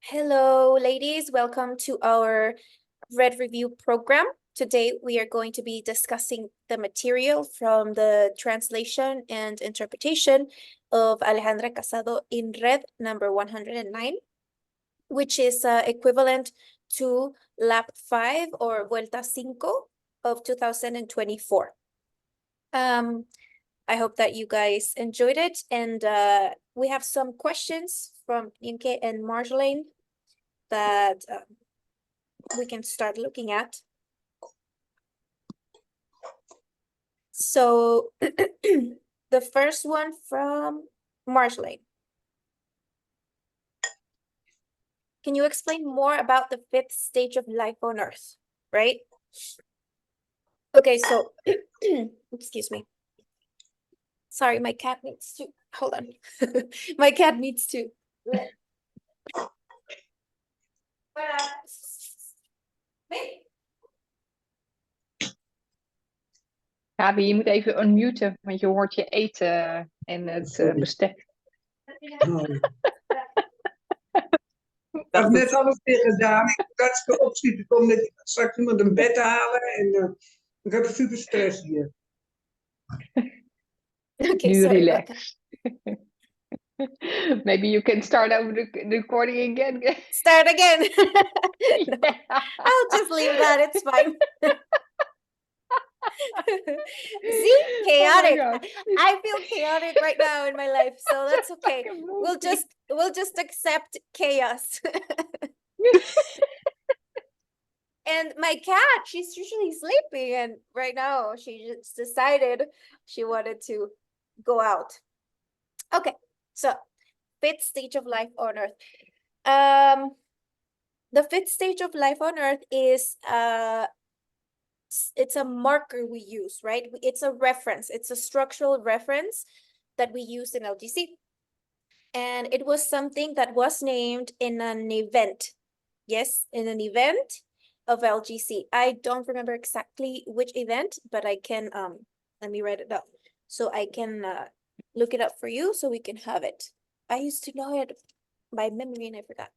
Hello, ladies. Welcome to our Read Review program. Today, we are going to be discussing the material from the translation and interpretation of Alejandra Casado in Red number 109, which is equivalent to Lab 5 or Vuelta 5 of 2024. I hope that you guys enjoyed it, and we have some questions from Inke and Marjolaine that we can start looking at. So the first one from Marjolaine. Can you explain more about the fifth stage of life on Earth, right? Okay, so excuse me. Sorry, my cat needs to, hold on. My cat needs to. Gabi, je moet even unmuten, want je hoort je eten en het bestek. Ik had net alles weer gedaan. Ik moet hartstikke opschieten omdat ik straks iemand een bed halen. En ik heb super stress hier. Okay, Nu sorry relax. Maybe you can start over the recording again. Start again. No, Yeah. I'll just leave that. It's fine. See, chaotic. Oh I feel chaotic right now in my life, so that's okay. We'll just accept chaos. And my cat, she's usually sleeping, and right now she just decided she wanted to go out. Okay, so fifth stage of life on Earth. The fifth stage of life on Earth is it's a marker we use, right? It's a reference. It's a structural reference that we use in LGC. And it was something that was named in an event. Yes, in an event of LGC. I don't remember exactly which event, but I can, let me write it down. So I can look it up for you so we can have it. I used to know it by memory and I forgot.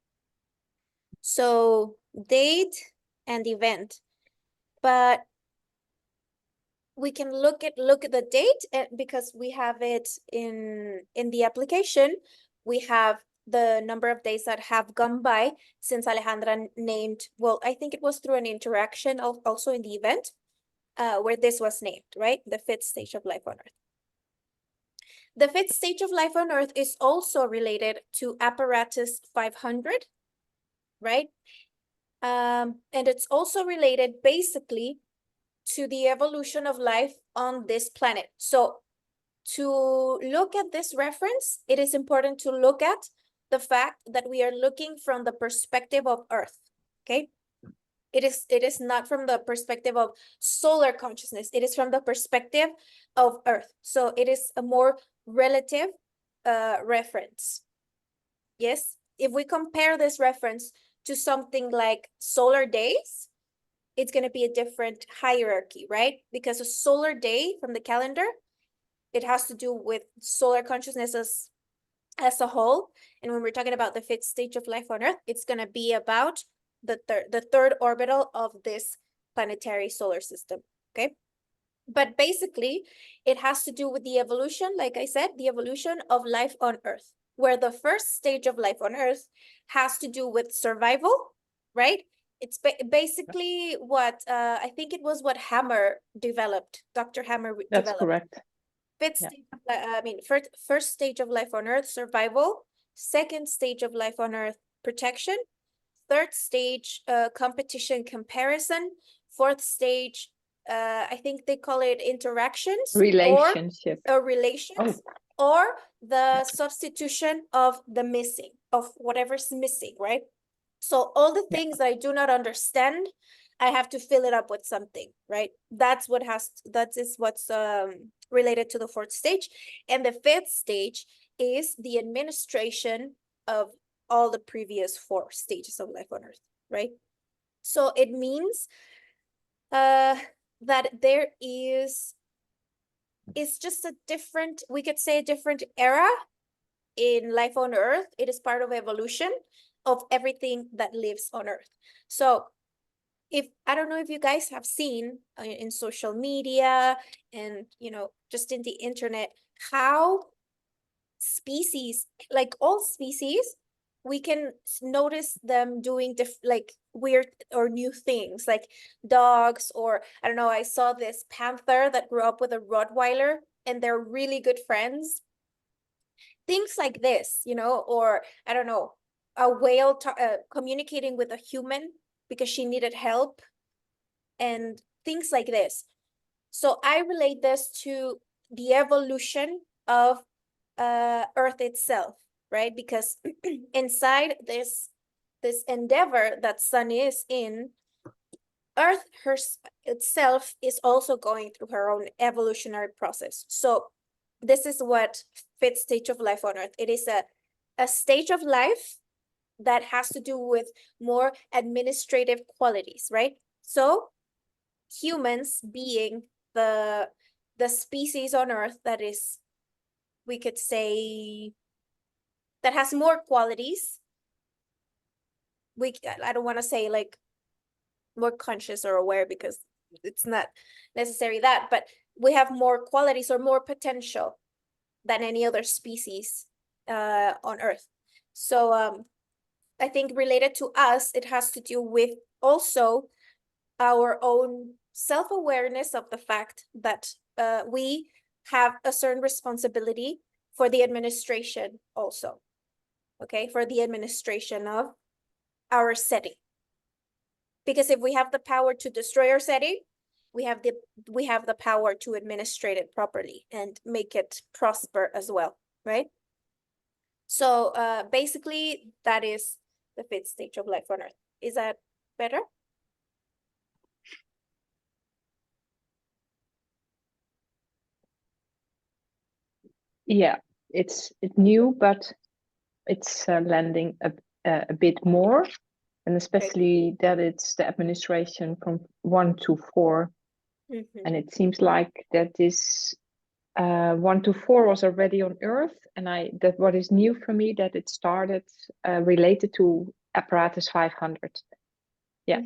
So date and event. But we can look at the date because we have it in the application. We have the number of days that have gone by since Alejandra named, well, I think it was through an interaction also in the event where this was named, right? The fifth stage of life on Earth. The fifth stage of life on Earth is also related to apparatus 500, right? And it's also related basically to the evolution of life on this planet. So to look at this reference, it is important to look at the fact that we are looking from the perspective of Earth, okay? It is not from the perspective of solar consciousness. It is from the perspective of Earth. So it is a more relative reference. Yes, if we compare this reference to something like solar days, it's going to be a different hierarchy, right? Because a solar day from the calendar, it has to do with solar consciousness as a whole. And when we're talking about the fifth stage of life on Earth, it's going to be about the third orbital of this planetary solar system, okay? But basically, it has to do with the evolution, like I said, the evolution of life on Earth, where the first stage of life on Earth has to do with survival, right? It's basically what I think it was what Hammer developed. Dr. Hammer That's developed. correct. Fifth Yeah. stage, first stage of life on Earth, survival. Second stage of life on Earth, protection. Third stage, competition comparison. Fourth stage, I think they call it interactions. Relationship. Or relations. Or the substitution of the missing, of whatever's missing, right? So all the things that I do not understand, I have to fill it up with something, right? That is what's related to the fourth stage. And the fifth stage is the administration of all the previous four stages of life on Earth, right? So it means that there is, it's just a different, we could say a different era in life on Earth. It is part of evolution of everything that lives on Earth. So if I don't know if you guys have seen in social media and just in the internet how species, like all species, we can notice them doing like weird or new things, like dogs, or I don't know, I saw this panther that grew up with a Rottweiler and they're really good friends. Things like this, or I don't know, a whale communicating with a human because she needed help and things like this. So I relate this to the evolution of Earth itself, right? Because inside this endeavor that Sun is in, Earth itself is also going through her own evolutionary process. So this is what fifth stage of life on Earth. It is a stage of life that has to do with more administrative qualities, right? So humans being the species on Earth that is, we could say, that has more qualities. I don't want to say like more conscious or aware because it's not necessarily that, but we have more qualities or more potential than any other species on Earth. So I think related to us, it has to do with also our own self-awareness of the fact that we have a certain responsibility for the administration also, okay, for the administration of our setting. Because if we have the power to destroy our setting, we have the power to administrate it properly and make it prosper as well, right? So basically, that is the fifth stage of life on Earth. Is that better? Yeah, it's new, but it's landing a bit more, and especially that it's the administration from 1 to 4. And it seems like that this 1 to 4 was already on Earth, and that what is new for me that it started related to apparatus 500. Yeah.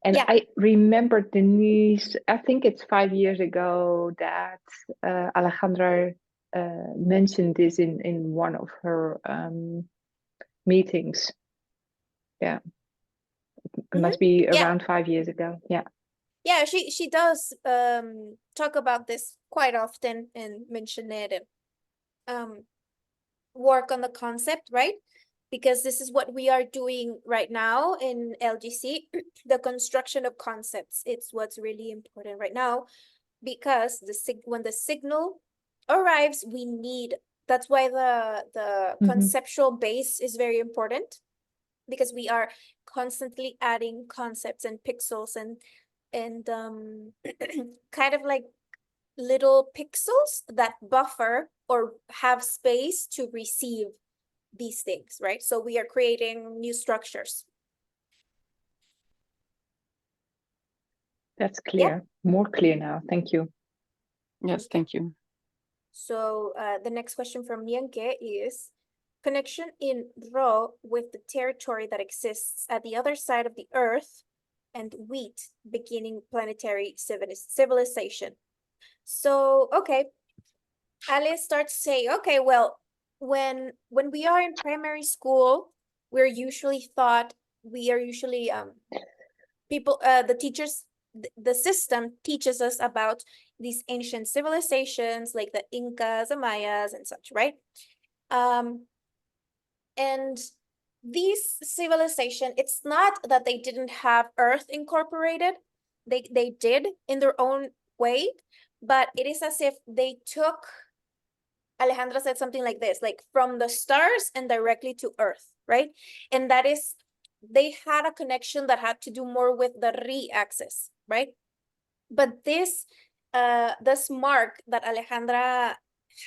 And Yeah. I remember Denise, I think it's 5 years ago that Alejandra mentioned this in one of her meetings. Yeah. It must be around 5 years ago. Yeah. Yeah, she does talk about this quite often and mention it and work on the concept, right? Because this is what we are doing right now in LGC, the construction of concepts. It's what's really important right now, because when the signal arrives, that's why the conceptual base is very important, because we are constantly adding concepts and pixels and kind of like little pixels that buffer or have space to receive these things, right? So we are creating new structures. That's clear. More clear now. Thank you. Yes, thank you. So the next question from Nienke is, connection in Ro with the territory that exists at the other side of the Earth and wheat beginning planetary civilization. So, okay, Alice starts to say, okay, well, when we are in primary school, we are usually people, the teachers, the system teaches us about these ancient civilizations like the Incas, the Mayas, and such, right? And these civilization, it's not that they didn't have Earth incorporated. They did in their own way, but it is as if they took, Alejandra said something like this, like from the stars and directly to Earth, right? And that is, they had a connection that had to do more with the re-axis, right? But this mark that Alejandra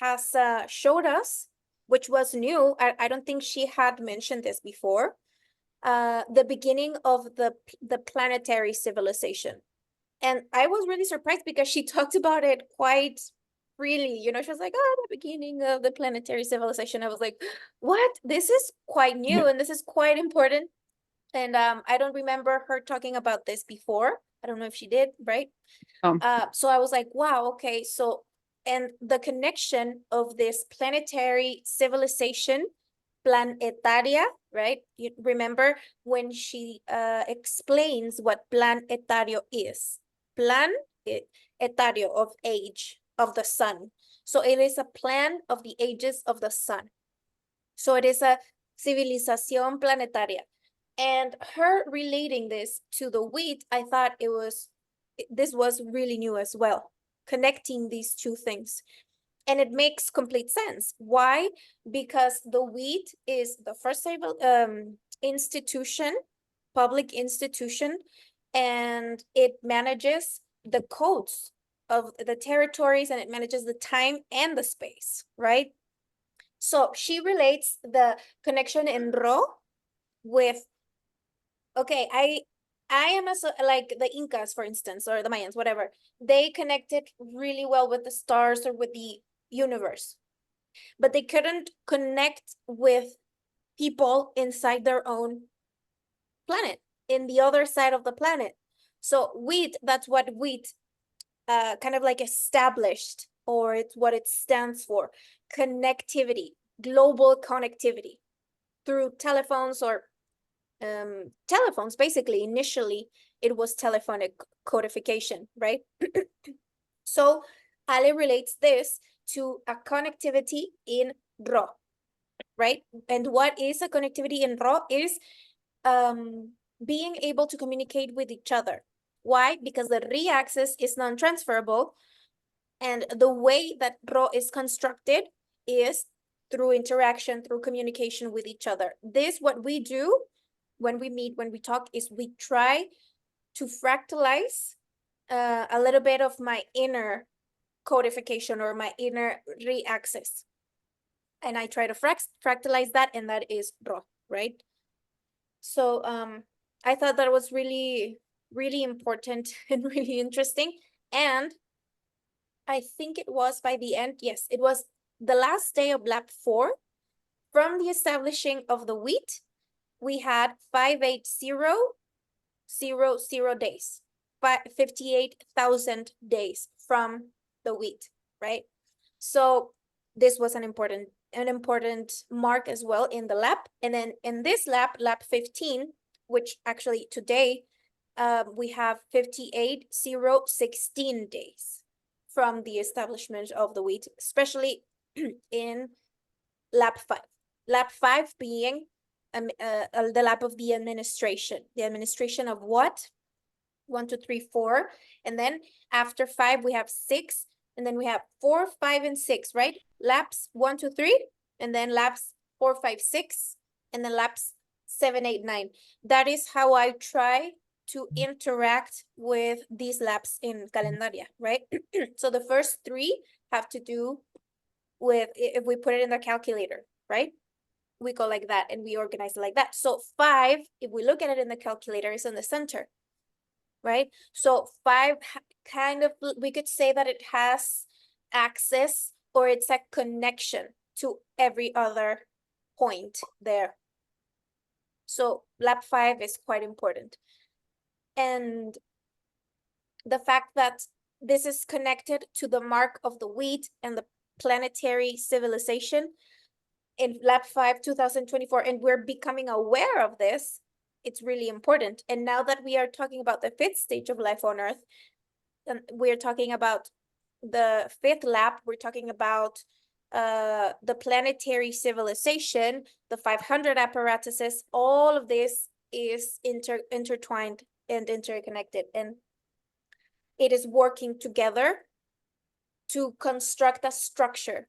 has showed us, which was new, I don't think she had mentioned this before, the beginning of the planetary civilization. And I was really surprised because she talked about it quite really, she was like, oh, the beginning of the planetary civilization. I was like, what? This is quite new and this is quite important. And I don't remember her talking about this before. I don't know if she did, right? So I was like, wow, okay. So, and the connection of this planetary civilization, planetaria, right? You remember when she explains what planetario is. Etario, of age of the sun. So it is a plan of the ages of the sun. So it is a civilización planetaria. And her relating this to the wheat, I thought this was really new as well, connecting these two things. And it makes complete sense. Why? Because the wheat is the first institution, public institution, and it manages the codes of the territories, and it manages the time and the space, right? So she relates the connection in Ro with, okay, I am like the Incas, for instance, or the Mayans, whatever. They connected really well with the stars or with the universe, but they couldn't connect with people inside their own planet, in the other side of the planet. So wheat, that's what wheat kind of like established, or it's what it stands for. Connectivity, global connectivity through telephones or telephones. Basically, initially it was telephonic codification, right? So Ale relates this to a connectivity in Ro, right? And what is a connectivity in Ro is being able to communicate with each other. Why? Because the Ri axis is non-transferable, and the way that Ro is constructed is through interaction, through communication with each other. This, what we do when we meet, when we talk, is we try to fractalize a little bit of my inner codification or my inner Ri axis. And I try to fractalize that, and that is Ro, right? So I thought that was really, really important and really interesting. And I think it was by the end, yes, it was the last day of lab 4. From the establishing of the wheat, we had 580,000 days, 58,000 days from the wheat, right? So this was an important mark as well in the lab. And then in this lab 15, which actually today we have 58,016 days from the establishment of the wheat, especially in lab 5. Lab 5 being the lab of the administration. The administration of what? 1, 2, 3, 4. And then after 5, we have 6. And then we have 4, 5, and 6, right? Labs 1, 2, 3. And then labs 4, 5, 6. And then labs 7, 8, 9. That is how I try to interact with these labs in Calendaria, right? So the first 3 have to do with, if we put it in the calculator, right? We go like that and we organize it like that. So 5, if we look at it in the calculator, is in the center, right? So 5 kind of, we could say that it has access, or it's a connection to every other point there. So lab 5 is quite important. And the fact that this is connected to the mark of the wheat and the planetary civilization in lab 5 2024, and we're becoming aware of this, it's really important. And now that we are talking about the 5th stage of life on Earth, and we're talking about the 5th lab, we're talking about the planetary civilization, the 500 apparatuses, all of this is intertwined and interconnected, and it is working together to construct a structure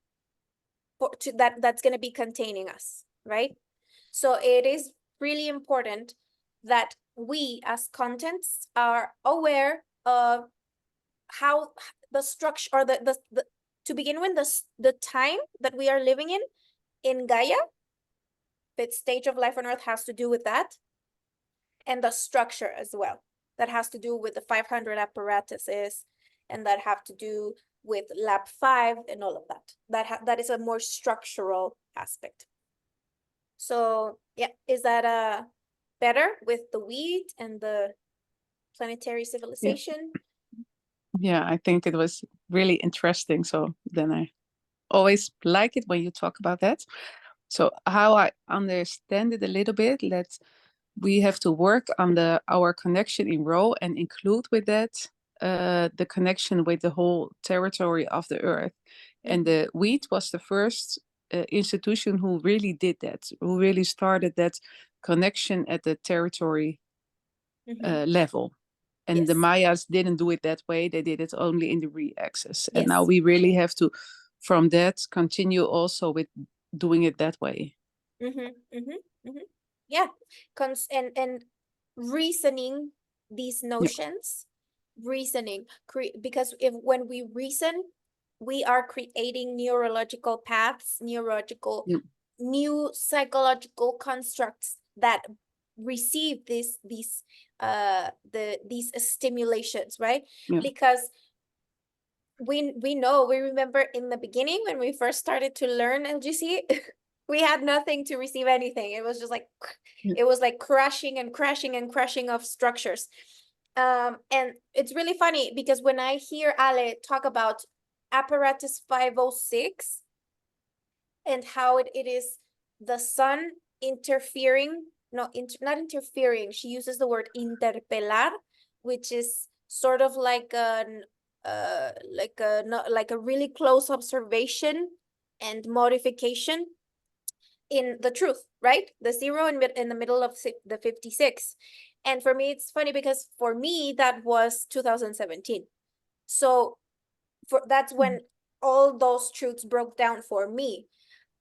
that's going to be containing us, right? So it is really important that we as contents are aware of how the structure, or the to begin with, the time that we are living in Gaia, 5th stage of life on Earth, has to do with that, and the structure as well, that has to do with the 500 apparatuses, and that have to do with lab 5 and all of that. That is a more structural aspect. So yeah, is that better with the wheat and the planetary civilization? Yeah, I think it was really interesting. So then I always like it when you talk about that. So how I understand it a little bit, we have to work on our connection in Rho and include with that the connection with the whole territory of the Earth. And the wheat was the first institution who really did that, who really started that connection at the territory level. And the Yes. Mayas didn't do it that way. They did it only in the re-axis. And now Yes. we really have to, from that, continue also with doing it that way. Yeah, and reasoning these notions, because when we reason, we are creating neurological paths, Yeah. new psychological constructs that receive these stimulations, right? Yeah. Because we remember in the beginning when we first started to learn LGC, we had nothing to receive anything. It was just like, it was like crashing and crashing and crashing of structures. And it's really funny because when I hear Ale talk about apparatus 506 and how it is the sun interfering, not interfering, she uses the word interpelar, which is sort of like like a really close observation and modification in the truth, right? The 0 in the middle of the 56. And for me, it's funny because for me, that was 2017. So that's when all those truths broke down for me.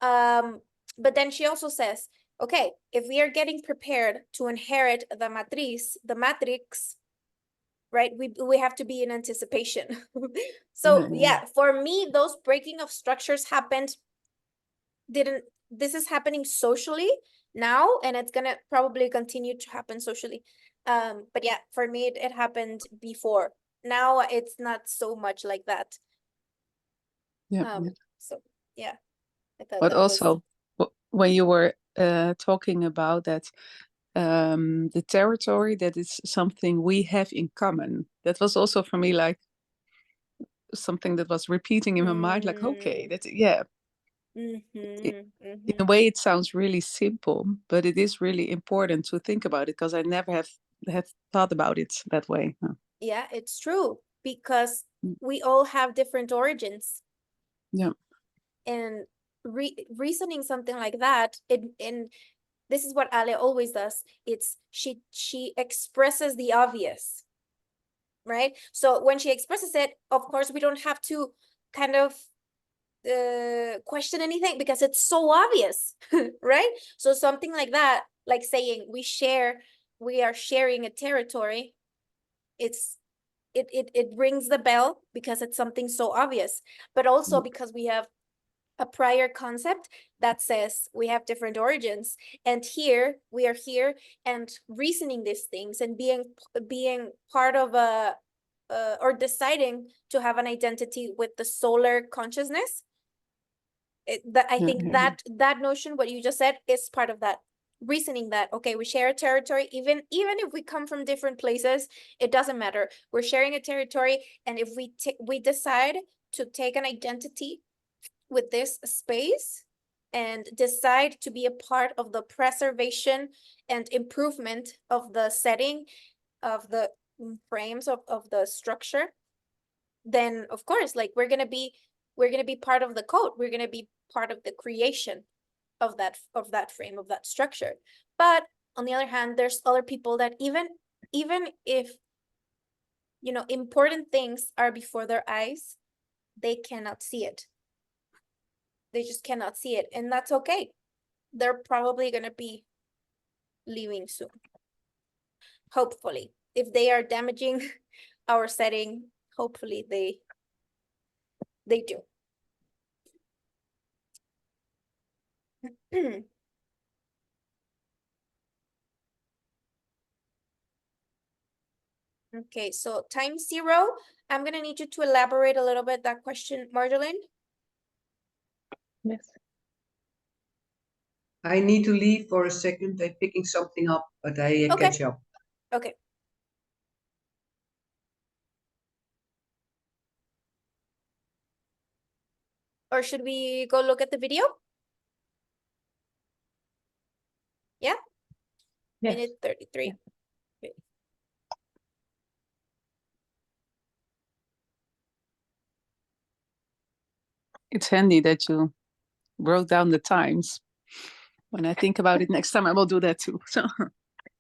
But then she also says, okay, if we are getting prepared to inherit the matrix, right? We have to be in anticipation. So yeah, for me, those breaking of structures happened, this is happening socially now, and it's gonna probably continue to happen socially. But yeah, for me, it happened before. Now it's not so much like that. Yeah. So yeah, I thought But that was also, when you were talking about that, the territory, that is something we have in common. That was also for me like something that was repeating in my mind, like, okay, that's, yeah. In a way, it sounds really simple, but it is really important to think about it because I never have thought about it that way. Yeah, it's true, because we all have different origins. Yeah. And reasoning something like that, and this is what Ale always does. It's she expresses the obvious, right? So when she expresses it, of course, we don't have to kind of question anything because it's so obvious, right? So something like that, like saying we are sharing a territory, it rings the bell because it's something so obvious, but also because we have a prior concept that says we have different origins, and here we are here and reasoning these things and being part of or deciding to have an identity with the solar consciousness. I think that notion, what you just said, is part of that reasoning, that okay, we share a territory, even if we come from different places, it doesn't matter, we're sharing a territory, and if we decide to take an identity with this space and decide to be a part of the preservation and improvement of the setting of the frames of the structure, then of course, like we're gonna be part of the code, we're gonna be part of the creation of that frame, of that structure. But on the other hand, there's other people that even if important things are before their eyes, they cannot see it. They just cannot see it, and that's okay. They're probably gonna be leaving soon. Hopefully, if they are damaging our setting, hopefully they do. Okay, so times 0, I'm gonna need you to elaborate a little bit that question, Marjolaine. Yes. I need to leave for a second. I'm picking something up, but I Okay. catch up. Okay. Or should we go look at the video? Yeah, Yes. minute 33. Okay. It's handy that you wrote down the times. When I think about it next time, I will do that too. So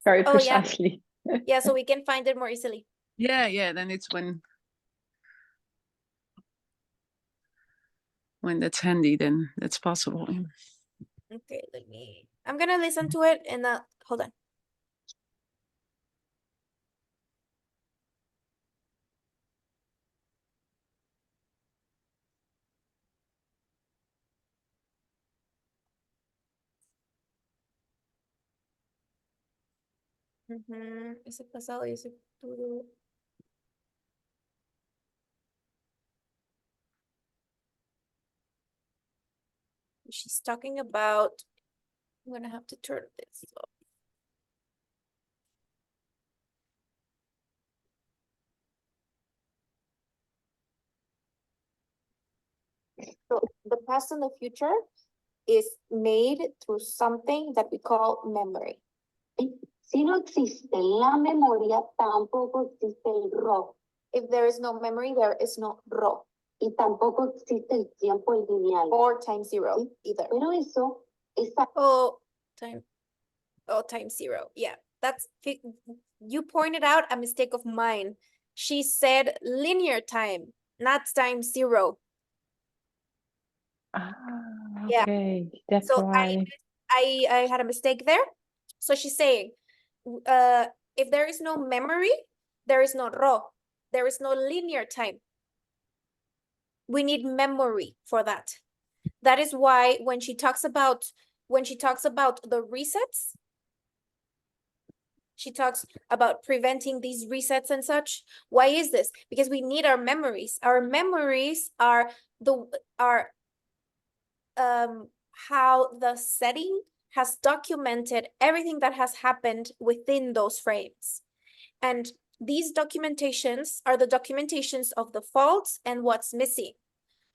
Very Oh, yeah. precisely. Yeah, so we can find it more easily. yeah, then it's when that's handy, then that's possible. Okay, I'm gonna listen to it and hold on. Ese pasado y ese futuro. She's talking about, I'm gonna have to turn this off. So the past and the future is made through something that we call memory. Si no existe la memoria, tampoco existe el RAW. If there is no memory, there is no RAW. Y tampoco existe el tiempo lineal. Or time 0 either. Pero eso está. Time 0. Yeah, you pointed out a mistake of mine. She said linear time, not time 0. Ah, Yeah. okay. That's So why. I had a mistake there. So she's saying, if there is no memory, there is no RAW. There is no linear time. We need memory for that. That is why when she talks about the resets, she talks about preventing these resets and such. Why is this? Because we need our memories. Our memories are how the setting has documented everything that has happened within those frames. And these documentations are the documentations of the faults and what's missing.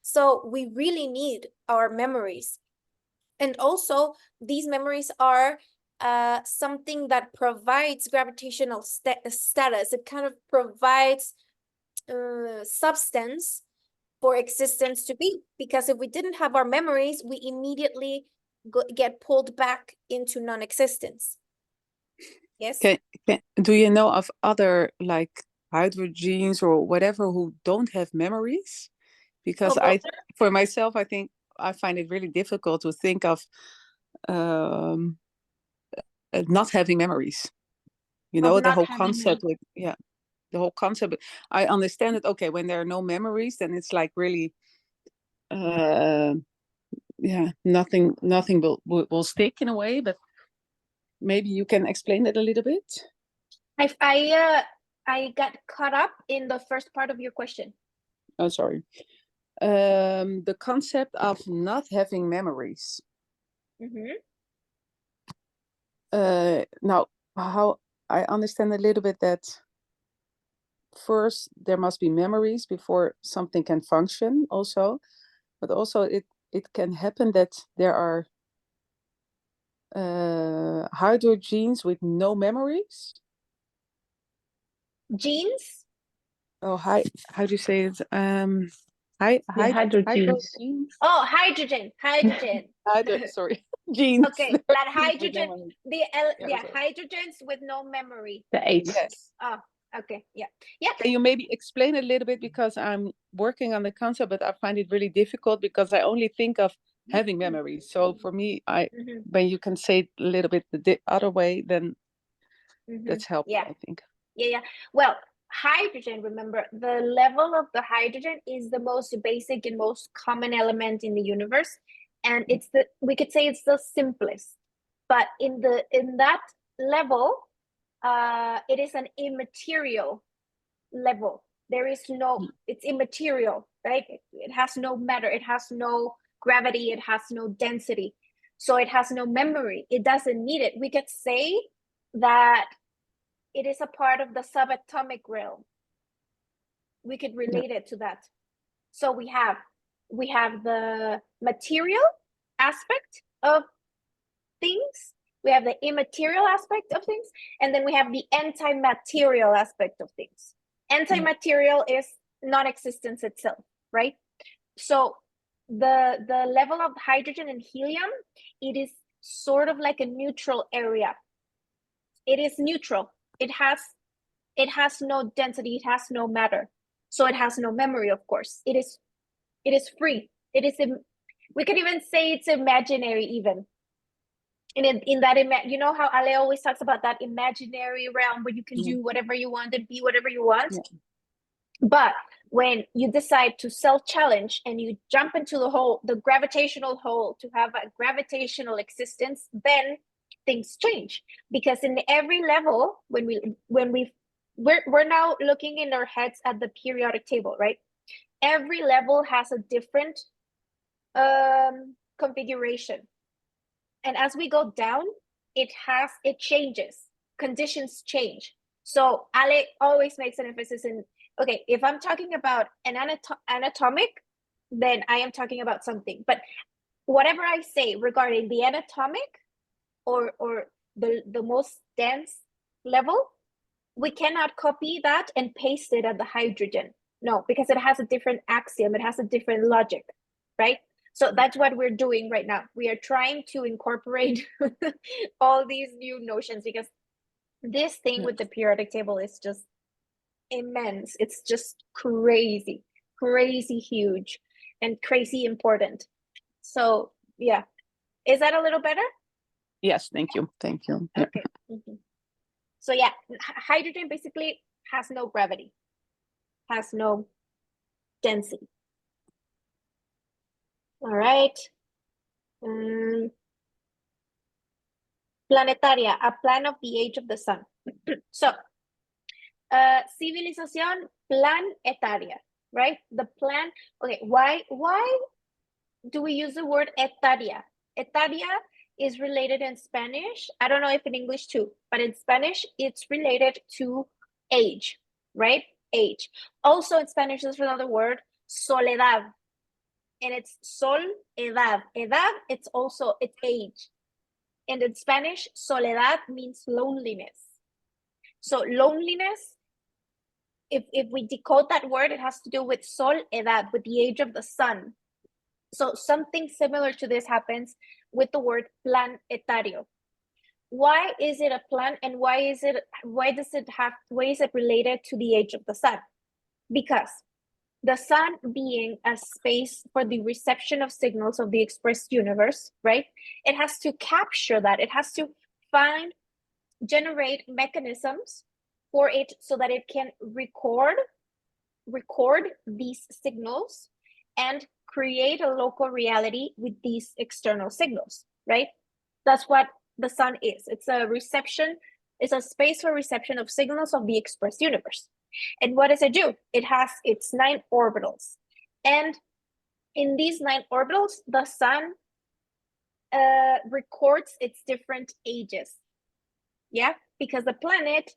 So we really need our memories. And also, these memories are something that provides gravitational status. It kind of provides substance for existence to be. Because if we didn't have our memories, we immediately get pulled back into non-existence. Yes? Do you know of other like hydrogens or whatever who don't have memories? Because for myself, I think I find it really difficult to think of not having memories. You know, the whole concept with, the whole concept. I understand it. Okay, when there are no memories, then it's like really, nothing will stick in a way. But maybe you can explain it a little bit. I got caught up in the first part of your question. Oh, sorry. The concept of not having memories. Now, how I understand a little bit that first there must be memories before something can function also, but also it can happen that there are hydrogens with no memories. Genes? Oh, how do you say it? Hydrogens. Oh, hydrogen. Sorry, genes. Okay, that hydrogen, hydrogens with no memory. The 8. Yes. Oh, okay, yeah. Can you maybe explain a little bit, because I'm working on the concept, but I find it really difficult because I only think of having memories. So for me, when you can say it a little bit the other way, then that's helpful, I think. Yeah. Well, hydrogen, remember, the level of the hydrogen is the most basic and most common element in the universe. And we could say it's the simplest. But in that level, it is an immaterial level. There is no, it's immaterial, right? It has no matter, it has no gravity, it has no density. So it has no memory. It doesn't need it. We could say that it is a part of the subatomic realm. We could relate it to that. So we have the material aspect of things, we have the immaterial aspect of things, and then we have the anti-material aspect of things. Anti-material is non-existence itself, right? So the level of hydrogen and helium, it is sort of like a neutral area. It is neutral. It has no density, it has no matter. So it has no memory, of course. It is free. It is, we could even say it's imaginary even. And in that, you know how Ale always talks about that imaginary realm where you can do whatever you want and be whatever you want. Yeah. But when you decide to self-challenge and you jump into the gravitational hole to have a gravitational existence, then things change. Because in every level, we're now looking in our heads at the periodic table, right? Every level has a different configuration. And as we go down, it changes, conditions change. So Ale always makes an emphasis in, okay, if I'm talking about an anatomic, then I am talking about something. But whatever I say regarding the anatomic or the most dense level, we cannot copy that and paste it at the hydrogen. No, because it has a different axiom, it has a different logic, right? So that's what we're doing right now. We are trying to incorporate all these new notions, because this thing with the periodic table is just immense. It's just crazy huge and crazy important. So yeah, is that a little better? Yes, thank you. Okay. So yeah, hydrogen basically has no gravity, has no density. All right. Planetaria, a plan of the age of the sun. So, civilización planetaria, right? The plan. Okay, why do we use the word etaria? Etaria is related in Spanish. I don't know if in English too, but in Spanish, it's related to age, right? Age. Also in Spanish, there's another word, soledad. And it's soledad. Edad, it's age. And in Spanish, soledad means loneliness. So loneliness, if we decode that word, it has to do with soledad, with the age of the sun. So something similar to this happens with the word planetario. Why is it a plan, and why is it related to the age of the sun? Because the sun being a space for the reception of signals of the expressed universe, right? It has to capture that. It has to generate mechanisms for it so that it can record these signals and create a local reality with these external signals, right? That's what the sun is. It's a space for reception of signals of the expressed universe. And what does it do? It has its 9 orbitals. And in these 9 orbitals, the sun records its different ages. Yeah, because the planet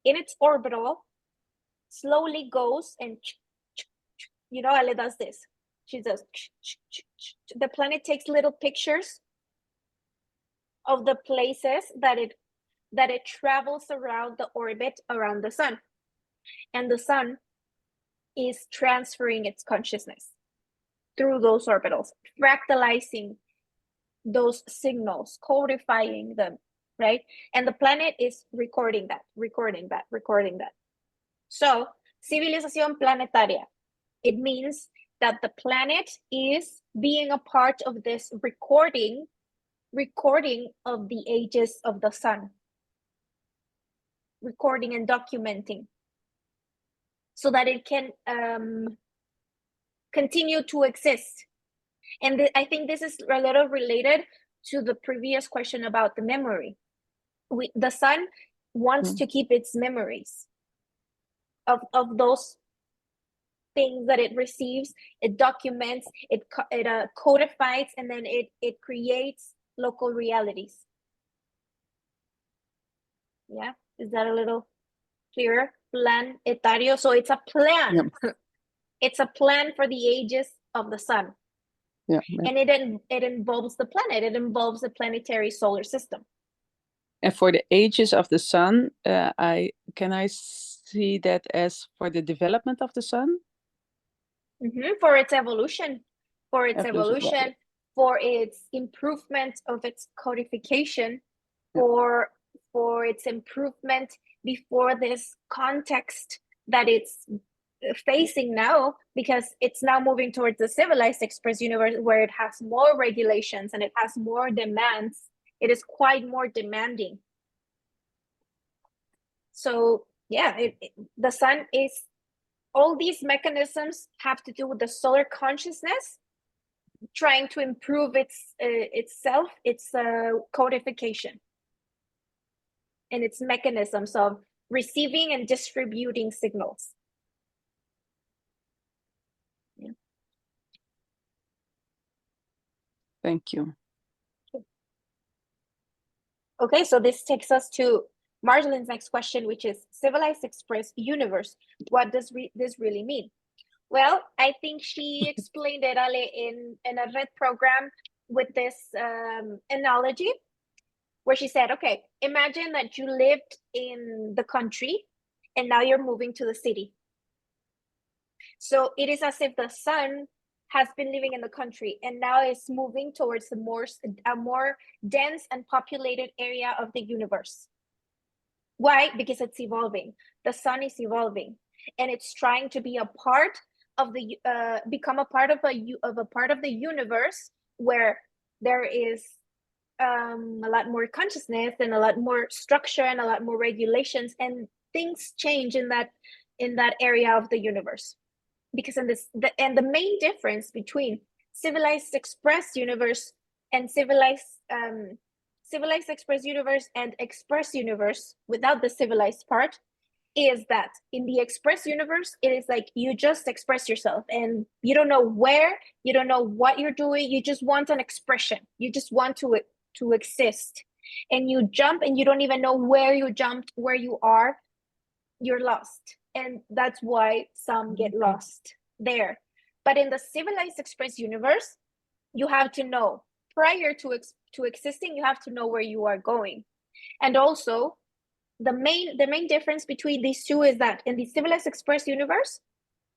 in its orbital slowly goes and, you know, Ale does this. She does, the planet takes little pictures of the places that it travels around the orbit around the sun. And the sun is transferring its consciousness through those orbitals, fractalizing those signals, codifying them, right? And the planet is recording that. So, civilización planetaria, it means that the planet is being a part of this recording of the ages of the sun, recording and documenting, so that it can continue to exist. And I think this is a little related to the previous question about the memory. The sun wants to keep its memories. of those things that it receives, it documents, it codifies, and then it creates local realities. Yeah, is that a little clearer? Plan etario. So it's a plan. Yeah. It's a plan for the ages of the sun. Yeah. Yeah. And it involves the planet. It involves the planetary solar system. And for the ages of the sun, I see that as for the development of the sun? For its evolution, for its Evolution, yeah, evolution, for its improvement of its codification, Yeah. for its improvement before this context that it's facing now, because it's now moving towards the civilized express universe where it has more regulations and it has more demands. It is quite more demanding. So yeah, the sun is, all these mechanisms have to do with the solar consciousness trying to improve itself, its codification, and its mechanisms of receiving and distributing signals. Yeah. Thank you. Okay, so this takes us to Marjolaine's next question, which is civilized express universe. What does this really mean? Well, I think she explained it, Ale, in a red program with this analogy, where she said, okay, imagine that you lived in the country and now you're moving to the city. So it is as if the sun has been living in the country and now is moving towards a more dense and populated area of the universe. Why? Because it's evolving. The sun is evolving, and it's trying to be a part of the become a part of a part of the universe where there is a lot more consciousness and a lot more structure and a lot more regulations, and things change in that area of the universe. Because the main difference between civilized express universe and civilized express universe and express universe without the civilized part is that in the express universe, it is like you just express yourself and you don't know where, you don't know what you're doing, you just want an expression, you just want to exist, and you jump and you don't even know where you jumped, where you are, you're lost. And that's why some get lost there. But in the civilized express universe, you have to know prior to existing, you have to know where you are going. And also the main difference between these two is that in the civilized express universe,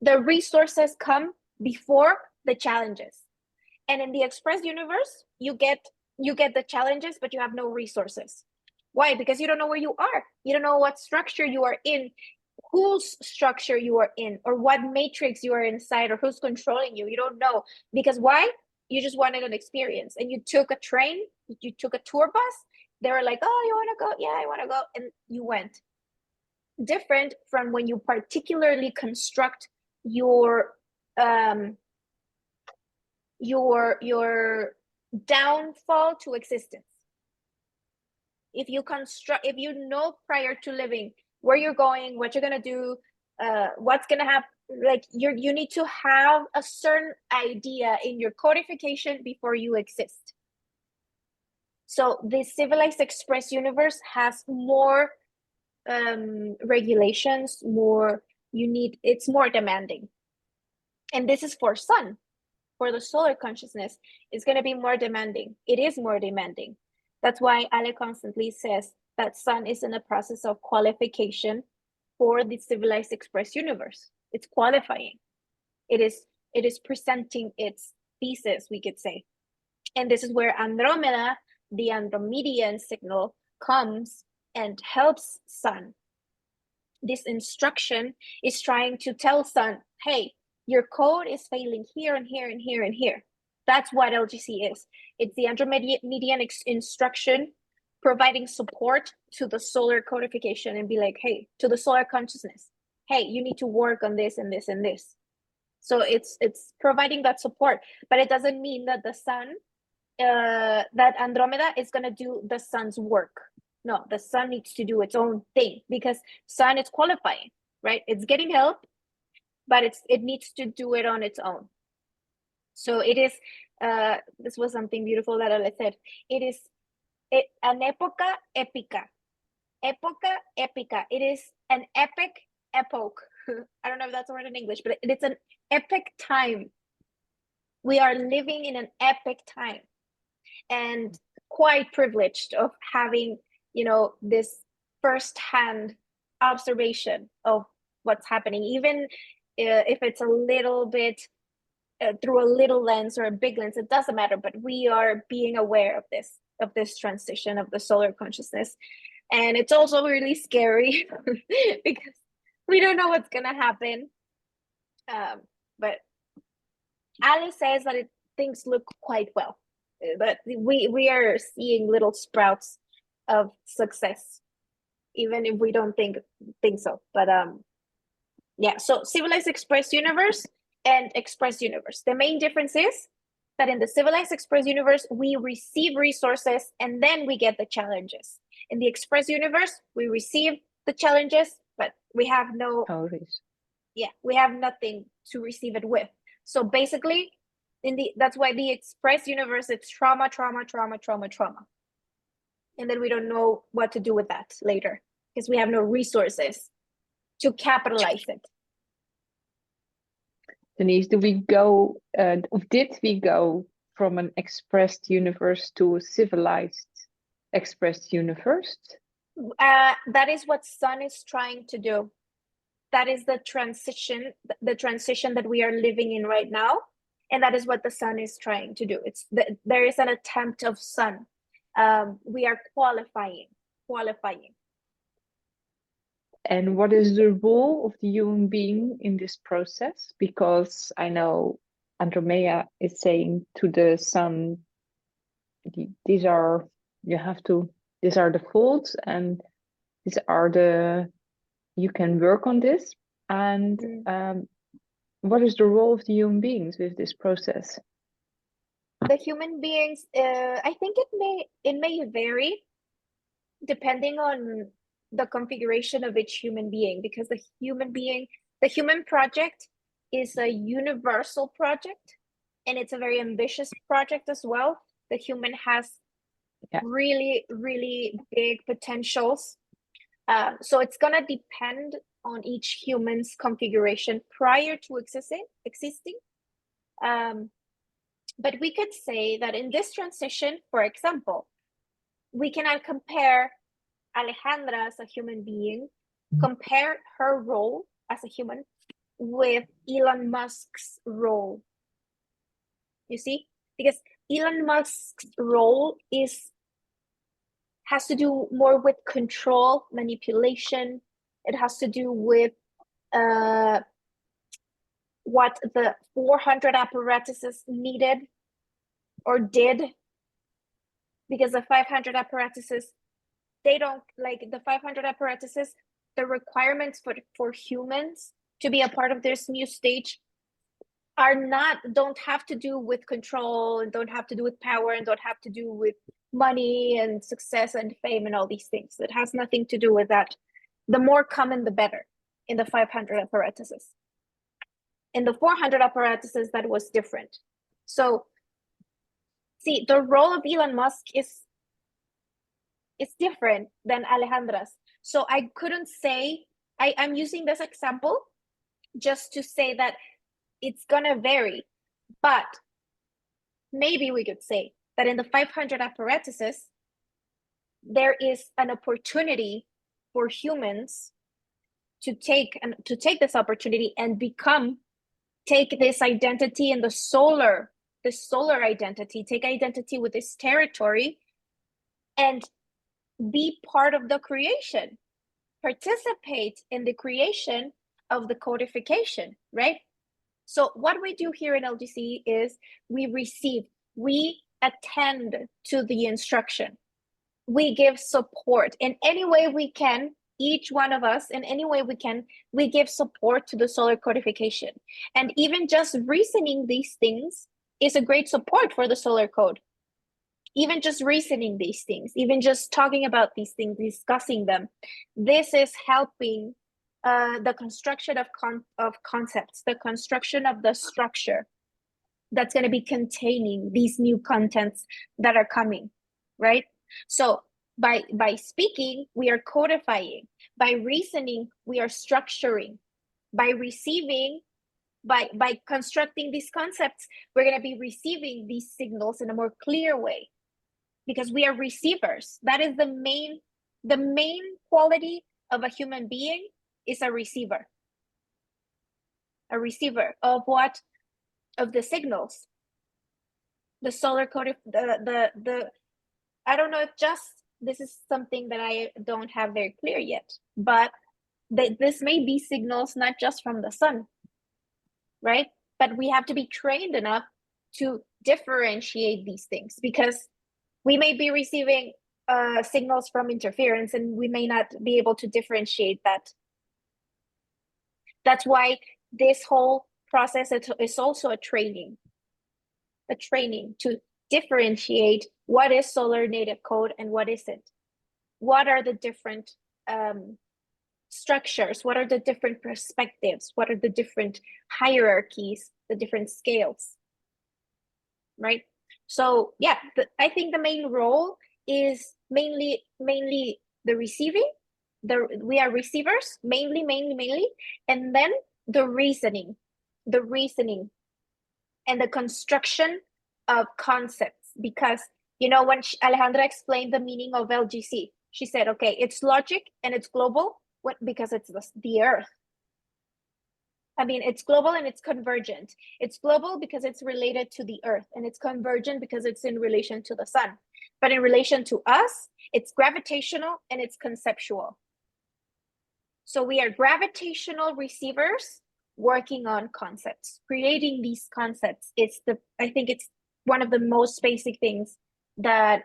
the resources come before the challenges. And in the express universe, you get the challenges, but you have no resources. Why? Because you don't know where you are. You don't know what structure you are in, whose structure you are in, or what matrix you are inside, or who's controlling you. You don't know. Because why? You just wanted an experience, and you took a train, you took a tour bus. They were like, oh, you want to go? Yeah, I want to go. And you went. Different from when you particularly construct your downfall to existence. If you know prior to living where you're going, what you're gonna do, what's gonna happen, like you need to have a certain idea in your codification before you exist. So the civilized express universe has more regulations, it's more demanding. And this is for sun. For the solar consciousness, it's going to be more demanding. It is more demanding. That's why Ale constantly says that sun is in the process of qualification for the civilized express universe. It's qualifying. It is presenting its thesis, we could say. And this is where Andromeda, the Andromedan signal, comes and helps sun. This instruction is trying to tell sun, hey, your code is failing here and here and here and here. That's what LGC is. It's the Andromedian instruction providing support to the solar codification and be like, hey, to the solar consciousness, hey, you need to work on this and this and this. So it's providing that support, but it doesn't mean that the sun, that Andromeda is going to do the sun's work. No, the sun needs to do its own thing because sun is qualifying. right? It's getting help, but it needs to do it on its own. So it is, this was something beautiful that Ale said. It is an época épica. Época épica. It is an epoch. I don't know if that's a word in English, but it's an epic time. We are living in an epic time, and quite privileged of having, this firsthand observation of what's happening, even if it's a little bit through a little lens or a big lens, it doesn't matter, but we are being aware of this transition of the solar consciousness. And it's also really scary because we don't know what's gonna happen. But Ali says that things look quite well, but we are seeing little sprouts of success, even if we don't think so. But yeah, so Civilized Express Universe and Express Universe. The main difference is that in the Civilized Express Universe, we receive resources and then we get the challenges. In the Express Universe, we receive the challenges, but we have we have nothing to receive it with. So basically, that's why the Express Universe, it's trauma. And then we don't know what to do with that later because we have no resources to capitalize it. Denise, did we go from an expressed universe to a civilized expressed universe? That is what Sun is trying to do. That is the transition that we are living in right now. And that is what the Sun is trying to do. There is an attempt of Sun. We are qualifying. And what is the role of the human being in this process? Because I know Andromeda is saying to the Sun, these are the faults, and you can work on this. And what is the role of the human beings with this process? The human beings, I think it may vary depending on the configuration of each human being, because the human project is a universal project, and it's a very ambitious project as well. The human has really, really big potentials. So it's gonna depend on each human's configuration prior to existing. But we could say that in this transition, for example, we cannot compare Alejandra as a human being, compare her role as a human with Elon Musk's role. You see? Because Elon Musk's role has to do more with control, manipulation. It has to do with what the 400 apparatuses needed or did, because the 500 apparatuses, they don't, like the 500 apparatuses, the requirements for humans to be a part of this new stage don't have to do with control, and don't have to do with power, and don't have to do with money and success and fame and all these things. It has nothing to do with that. The more common, the better in the 500 apparatuses. In the 400 apparatuses, that was different. So see, the role of Elon Musk is different than Alejandra's. So I couldn't say, I'm using this example just to say that it's gonna vary, but maybe we could say that in the 500 apparatuses, there is an opportunity for humans to take this opportunity and take this identity in the solar identity, take identity with this territory, and be part of the creation, participate in the creation of the codification, right? So what we do here in LGC is we attend to the instruction. We give support in any way we can. Each one of us, in any way we can, we give support to the solar codification. And even just reasoning these things is a great support for the solar code. Even just reasoning these things, even just talking about these things, discussing them, this is helping the construction of concepts, the construction of the structure that's going to be containing these new contents that are coming, right? So by speaking, we are codifying. By reasoning, we are structuring. By receiving, by constructing these concepts, we're going to be receiving these signals in a more clear way, because we are receivers. That is the main quality of a human being, is a receiver. A receiver of what? Of the signals. The solar code, the I don't know if this is something that I don't have very clear yet, but this may be signals not just from the sun, right? But we have to be trained enough to differentiate these things, because we may be receiving signals from interference and we may not be able to differentiate that. That's why this whole process is also a training to differentiate what is solar native code and what isn't. What are the different structures? What are the different perspectives? What are the different hierarchies, the different scales, right? So yeah, I think the main role is mainly the receiving. We are receivers, mainly, and then the reasoning and the construction of concepts. Because, you know, when Alejandra explained the meaning of LGC, she said, okay, it's logic and it's global because it's the Earth. I mean, it's global and it's convergent. It's global because it's related to the Earth, and it's convergent because it's in relation to the sun. But in relation to us, it's gravitational and it's conceptual. So we are gravitational receivers working on concepts. Creating these concepts is I think it's one of the most basic things that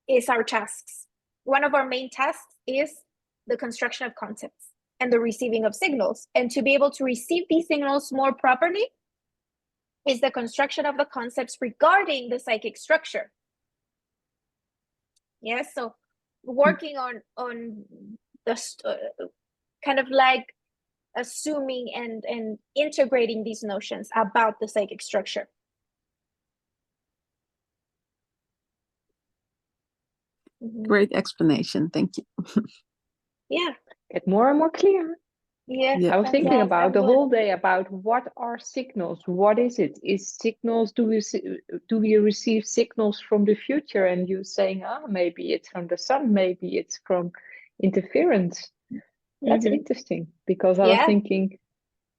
is our tasks. One of our main tasks is the construction of concepts and the receiving of signals. And to be able to receive these signals more properly is the construction of the concepts regarding the psychic structure. Yes, so working on the kind of like assuming and integrating these notions about the psychic structure. Great explanation. Thank you. Yeah. Get more and more clear. Yeah. Yeah. I was thinking Yes, about the I'm whole day about what are signals? What is it? Is signals, do we receive signals from the future? And you saying, maybe it's from the sun, maybe it's from interference. That's interesting, because I was Yeah. thinking,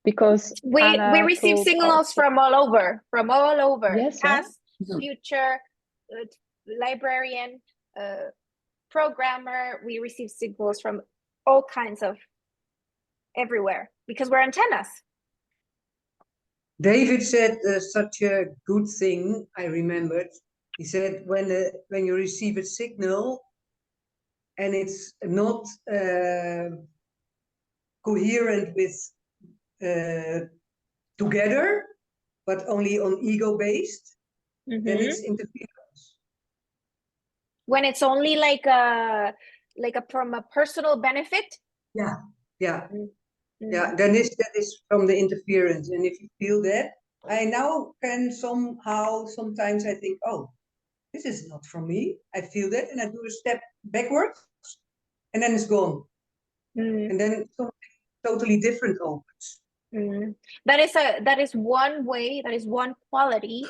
because we Anna receive told signals us- from all over, Yes, huh? past, future, librarian, programmer. We receive signals from all kinds of everywhere, because we're antennas. David said such a good thing, I remembered. He said, when you receive a signal and it's not coherent with together, but only on ego-based, then it's interference. When it's only like a from a personal benefit. Yeah. Yeah, that is from the interference. And if you feel that, I now can sometimes I think, oh, this is not from me. I feel that, and I do a step backwards, and then it's gone. And then something totally different opens. That is one way, that is one quality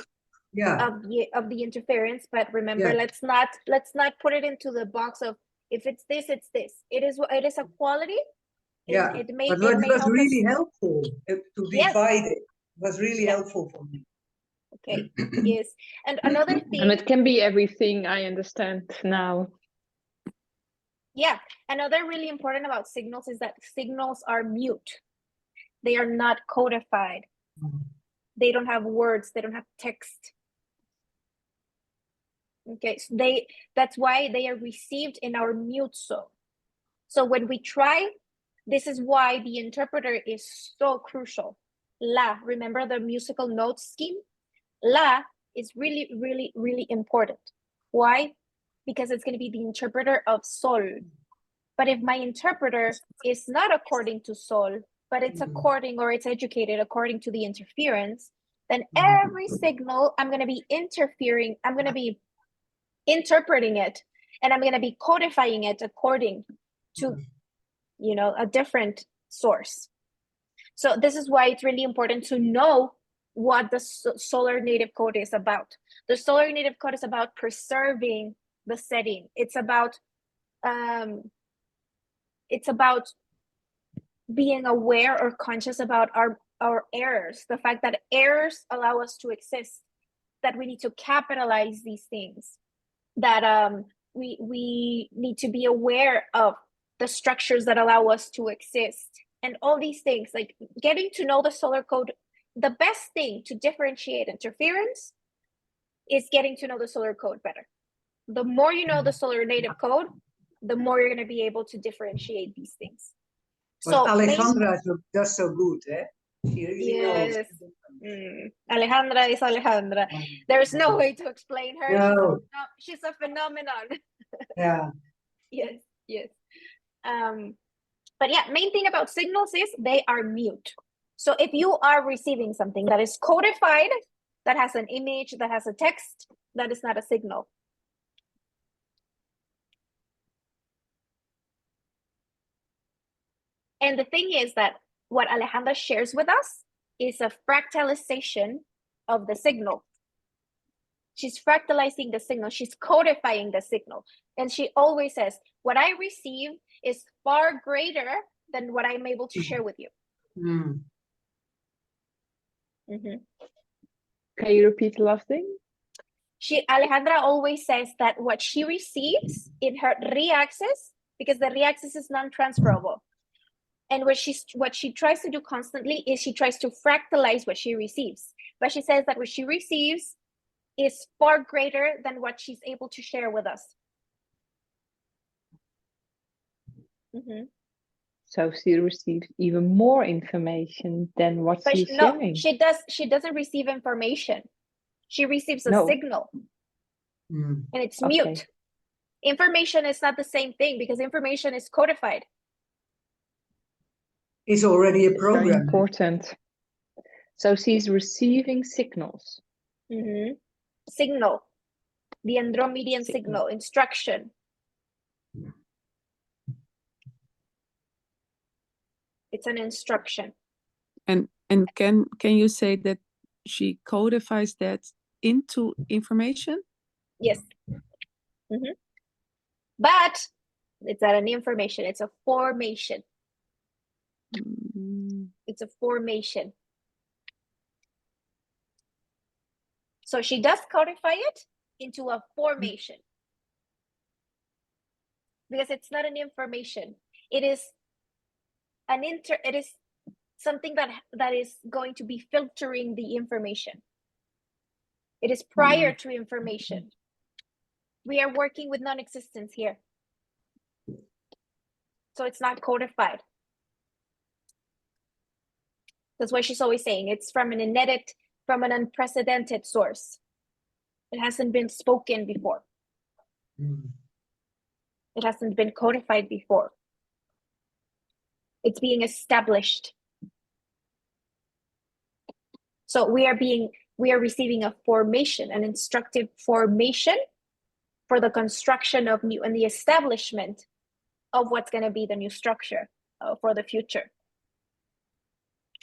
Yeah. of the interference. But remember, let's not put it into the box of, if it's this, it's this. It is a quality. Yeah, it may but it was help really us. helpful to divide it. It was really helpful for me. Okay, yes. And another thing. And it can be everything, I understand now. Yeah, another really important about signals is that signals are mute. They are not codified. They don't have words, they don't have text. Okay, so that's why they are received in our mute zone. So when we try, this is why the interpreter is so crucial. La, remember the musical note scheme? La is really, really, really important. Why? Because it's going to be the interpreter of sol. But if my interpreter is not according to Sol, but it's according, or it's educated according to the interference, then every signal I'm going to be interfering, I'm going to be interpreting it, and I'm going to be codifying it according to, you know, a different source. So this is why it's really important to know what the Solr native code is about. The Solr native code is about preserving the setting. It's about being aware or conscious about our errors, the fact that errors allow us to exist, that we need to capitalize these things, that we need to be aware of the structures that allow us to exist, and all these things. Like getting to know the Solr code, the best thing to differentiate interference is getting to know the Solr code better. The more you know the Solr native code, the more you're going to be able to differentiate these things. But So Alejandra does so good, eh? She really knows. yes, Alejandra is Alejandra. There's no way to explain her. No. She's a phenomenon. Yeah. Yes, yes. But yeah, main thing about signals is they are mute. So if you are receiving something that is codified, that has an image, that has a text, that is not a signal. And the thing is that what Alejandra shares with us is a fractalization of the signal. She's fractalizing the signal. She's codifying the signal. And she always says, what I receive is far greater than what I'm able to share with you. Can you repeat the last thing? Alejandra always says that what she receives in her re-access, because the re-access is non-transferable, and what she tries to do constantly is she tries to fractalize what she receives. But she says that what she receives is far greater than what she's able to share with us. So she receives even more information than what But she's no, sharing. she doesn't receive information. She receives a signal, and it's mute. Information is not the same thing because information is codified. It's already a Very program. important. So she's receiving signals. Signal, the Andromedan signal, instruction. It's an instruction. And can you say that she codifies that into information? Yes. But it's not an information, it's a formation. It's a formation. So she does codify it into a formation. Because it's not an information. It is it is something that is going to be filtering the information. It is prior to information. We are working with non-existence here. So it's not codified. That's why she's always saying it's from an unprecedented source. It hasn't been spoken before. It hasn't been codified before. It's being established. So we are receiving a formation, an instructive formation for the construction of new and the establishment of what's going to be the new structure for the future.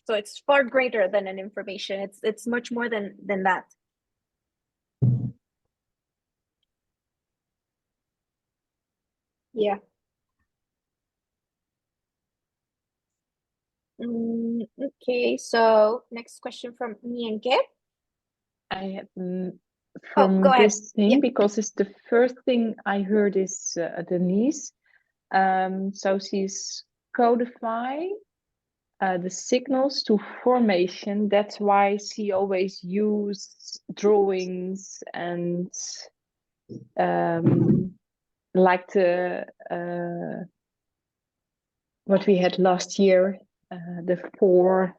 So it's far greater than an information. It's much more than that. Yeah. Okay, so next question from Nienke. I have from go ahead. this thing, because it's the first thing I heard is Denise. So she's codifying the signals to formation. That's why she always used drawings and like the what we had last year, the 4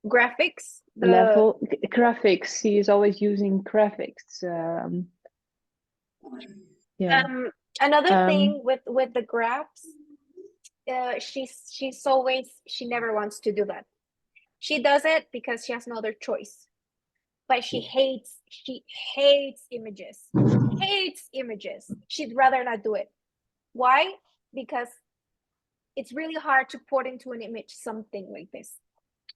graphics level graphics. She is always using graphics. Another thing with the graphs she never wants to do that. She does it because she has no other choice. But she hates images. Hates images. She'd rather not do it. Why? Because it's really hard to put into an image something like this.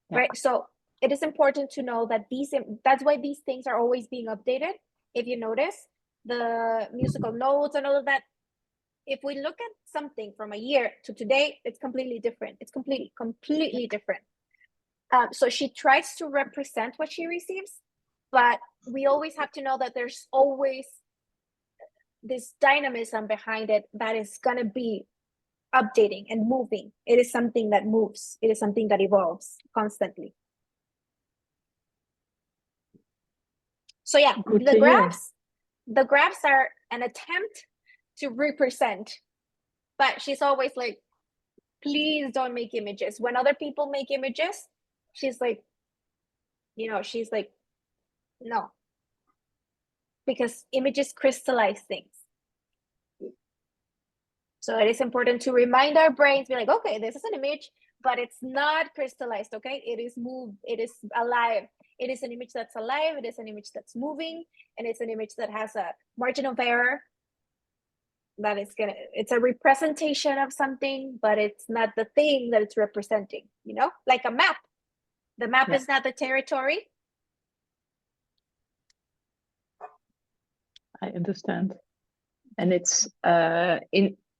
Yeah. Right? So it is important to know that that's why these things are always being updated. If you notice, the musical notes and all of that, if we look at something from a year to today, it's completely different. It's completely different. So she tries to represent what she receives, but we always have to know that there's always this dynamism behind it that is going to be updating and moving. It is something that moves. It is something that evolves constantly. So yeah, Good to hear. the graphs are an attempt to represent, but she's always like, please don't make images. When other people make images, she's like, no, because images crystallize things. So it is important to remind our brains, be like, okay, this is an image, but it's not crystallized, okay? It is moved, it is alive. It is an image that's alive, it is an image that's moving, and it's an image that has a margin of error. It's a representation of something, but it's not the thing that it's representing, like a map. The map Yeah. is not the territory. I understand. And it's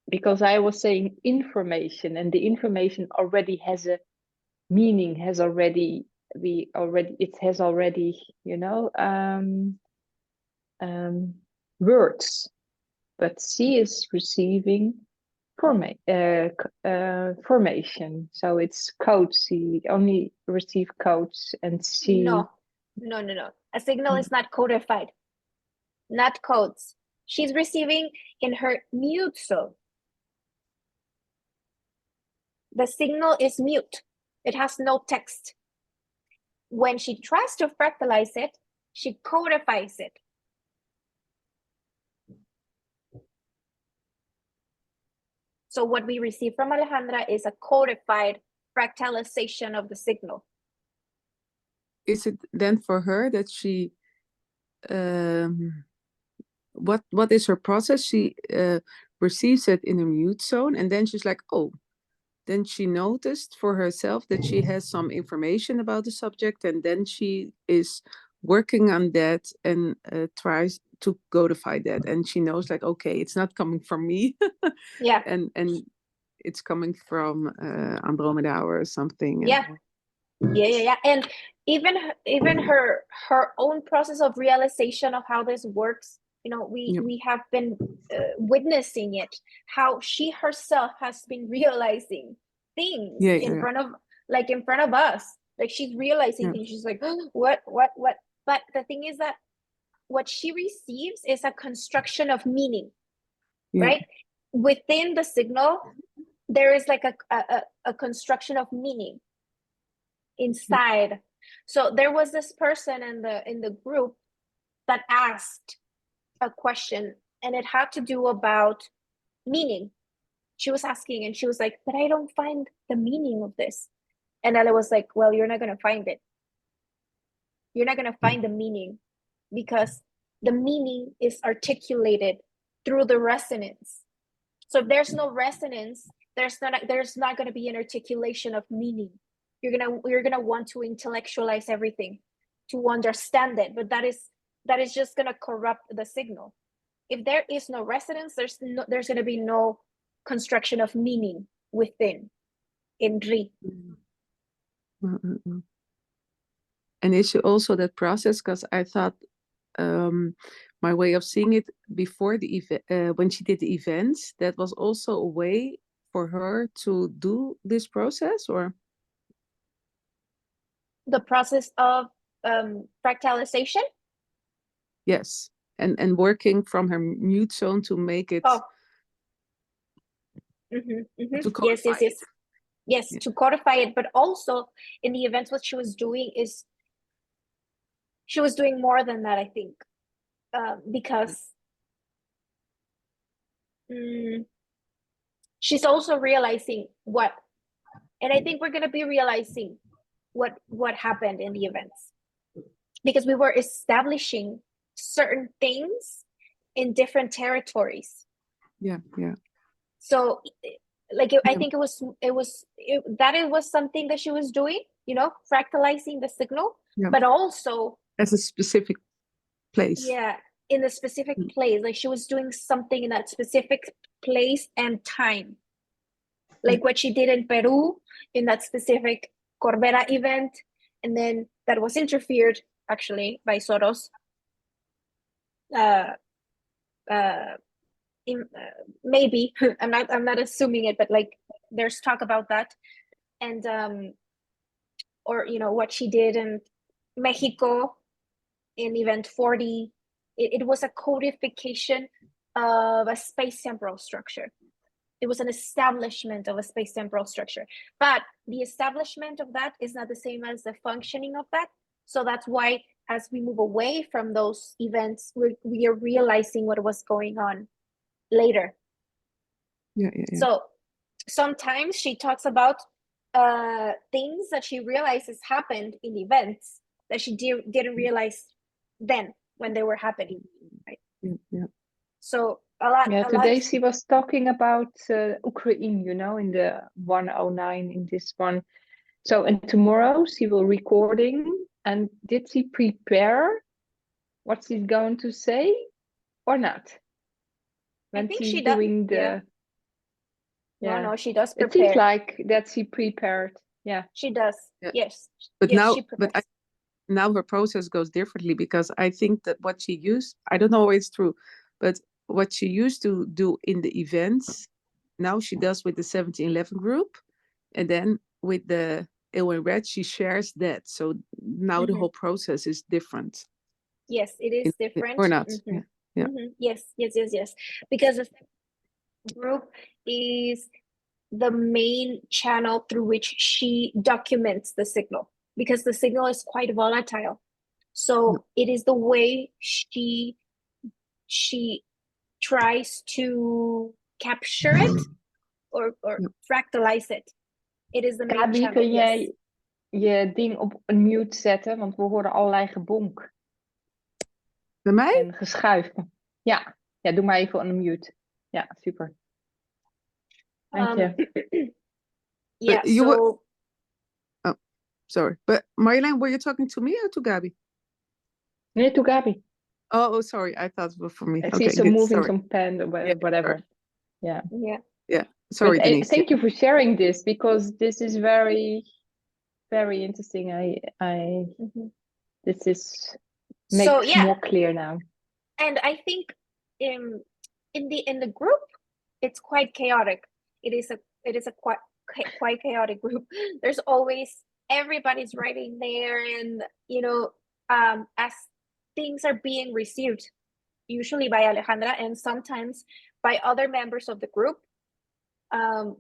because I was saying information, and the information already has a meaning, it has already, words, but she is receiving formation. So it's codes. She only receive codes, and she No. A signal is not codified, not codes. She's receiving in her mute zone. The signal is mute. It has no text. When she tries to fractalize it, she codifies it. So what we receive from Alejandra is a codified fractalization of the signal. Is it then for her that she what is her process? She receives it in a mute zone, and then she's like, oh, then she noticed for herself that she has some information about the subject, and then she is working on that and tries to codify that, and she knows like, okay, it's not coming from me. Yeah. and it's coming from Andromeda or something. Yeah. And even her own process of realization of how this works, we have been witnessing it, how she herself has been realizing things in front of us. Like she's realizing things. She's like, oh, what? But the thing is that what she receives is a construction of meaning, right? Within the signal, there is like a construction of meaning inside. So there was this person in the group that asked a question, and it had to do about meaning. She was asking, and she was like, but I don't find the meaning of this. And Ella was like, well, you're not going to find it. You're not going to find the meaning, because the meaning is articulated through the resonance. So if there's no resonance, there's not going to be an articulation of meaning. You're gonna want to intellectualize everything to understand it, but that is just gonna corrupt the signal. If there is no resonance, there's gonna be no construction of meaning within in Ri. And is it also that process? Because I thought my way of seeing it before the event, when she did the events, that was also a way for her to do this process, or The process of fractalization. yes, and working from her mute zone to make it to codify it. Yes, to codify it, but also in the events, what she was doing is she was doing more than that, I think, because she's also realizing and I think we're going to be realizing what happened in the events, because we were establishing certain things in different territories. Yeah. So like I Yeah. think it was something that she was doing, fractalizing the signal, Yeah. but also As a specific place. in a specific place. Like she was doing something in that specific place and time, like what she did in Peru in that specific Corbera event, and then that was interfered actually by Soros. Maybe I'm not assuming it, but like there's talk about that. And or what she did in Mexico in event 40, it was a codification of a space temporal structure. It was an establishment of a space temporal structure, but the establishment of that is not the same as the functioning of that. So that's why as we move away from those events, we are realizing what was going on later. Yeah. So sometimes she talks about things that she realizes happened in events that she didn't realize then when they were happening, right? Yeah. So a lot. Today she was talking about Ukraine, in the 109 in this one. So, and tomorrow she will recording. And did she prepare what she's going to say or not? When think she's she does. doing the. No, she does It prepare. seems like that she prepared. Yeah. She does. Yeah. Yes. But yes, now, she prepares. now her process goes differently, because I think that what she used, I don't know if it's true, but what she used to do in the events, now she does with the 1711 group, and then with the Eeuw en Red, she shares that. So now the Mhm. whole process is different. Yes, it is different. Or not. Mhm. Yeah. Mhm. Yes. Because the group is the main channel through which she documents the signal, because the signal is quite volatile. So it is the way she tries to capture it or fractalize it. It is the main Gabi, channel. kun jij je ding op een mute zetten? Want we horen allerlei gebonk Bij mij? en geschuif. Ja, doe maar even on mute. Ja, super. Dank je. Yeah, But you so Oh, sorry. But Marjolein, were you talking to me or to Gabi? Nee, to Gabi. Oh, sorry. I thought it was for me. I Okay, see some good. moving Sorry. some pen or Yeah, whatever. sorry. Yeah. Sorry, But Denise. thank you for sharing this, because this is very, very interesting. This is makes more clear now. And I think in the group, it's quite chaotic. It is a quite chaotic group. There's always everybody's writing there, and as things are being received, usually by Alejandra and sometimes by other members of the group,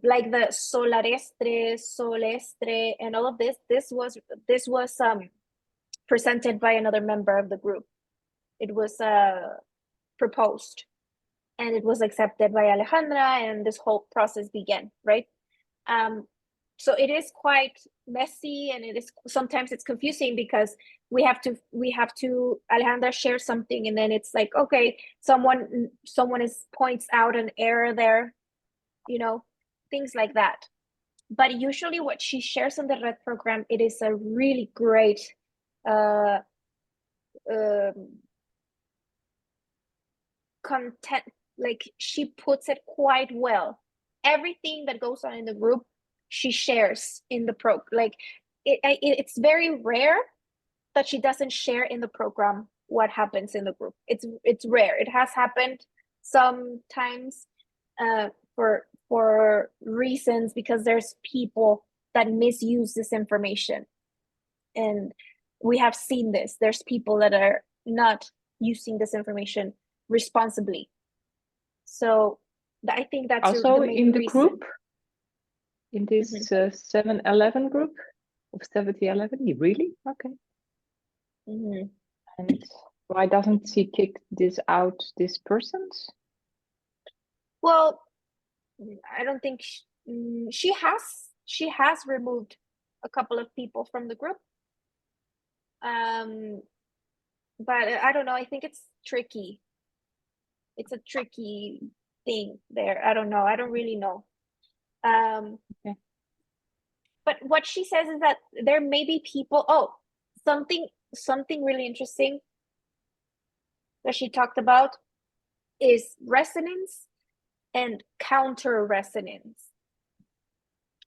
like the Solarestre, Solestre, and all of this. This was presented by another member of the group. It was proposed, and it was accepted by Alejandra, and this whole process began, right? So it is quite messy, and it is sometimes it's confusing, because we have to Alejandra shares something, and then it's like, okay, someone points out an error there, things like that. But usually what she shares on the Red program, it is a really great content. Like, she puts it quite well. Everything that goes on in the group, she shares in the like it's very rare that she doesn't share in the program what happens in the group. It's rare. It has happened sometimes for reasons, because there's people that misuse this information, and we have seen this. There's people that are not using this information responsibly. So I think that's Also the main in the reason. group, in this 711 group of 1711. Really? Okay. And why doesn't she kick this out, these persons? Well, I don't think she has removed a couple of people from the group. But I don't know. I think it's tricky. It's a tricky thing there. I don't know. I don't really know. Okay. But what she says is that there may be people. Oh, something really interesting that she talked about is resonance and counter resonance.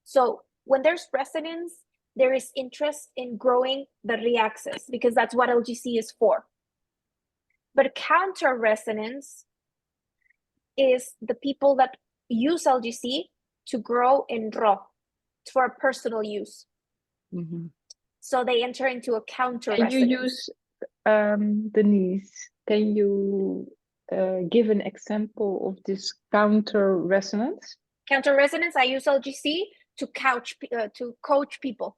So when there's resonance, there is interest in growing the reaxis because that's what LGC is for. But counter resonance is the people that use LGC to grow in raw for personal use. Mhm. So they enter into a counter Can you resonance. use, Denise, can you give an example of this counter resonance? Counter resonance, I use LGC to coach people.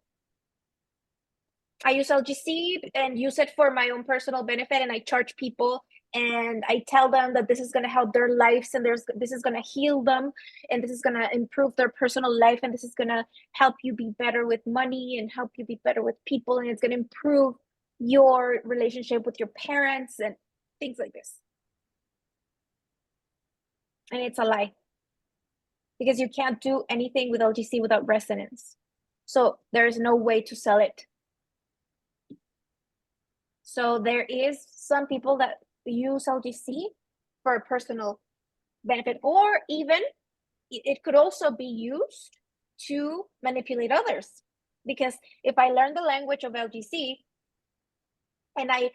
I use LGC and use it for my own personal benefit, and I charge people and I tell them that this is going to help their lives and this is going to heal them and this is going to improve their personal life and this is going to help you be better with money and help you be better with people and it's going to improve your relationship with your parents and things like this. And it's a lie because you can't do anything with LGC without resonance. So there is no way to sell it. So there is some people that use LGC for a personal benefit, or even it could also be used to manipulate others. Because if I learn the language of LGC and I,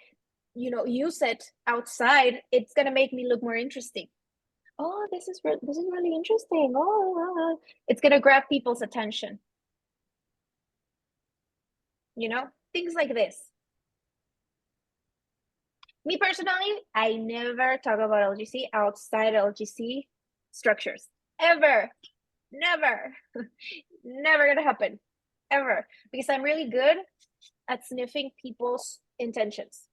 use it outside, it's gonna make me look more interesting. Oh, this is really interesting. Oh, it's gonna grab people's attention. Things like this. Me personally, I never talk about LGC outside LGC structures. Ever. Never. Never gonna happen. Ever. Because I'm really good at sniffing people's intentions.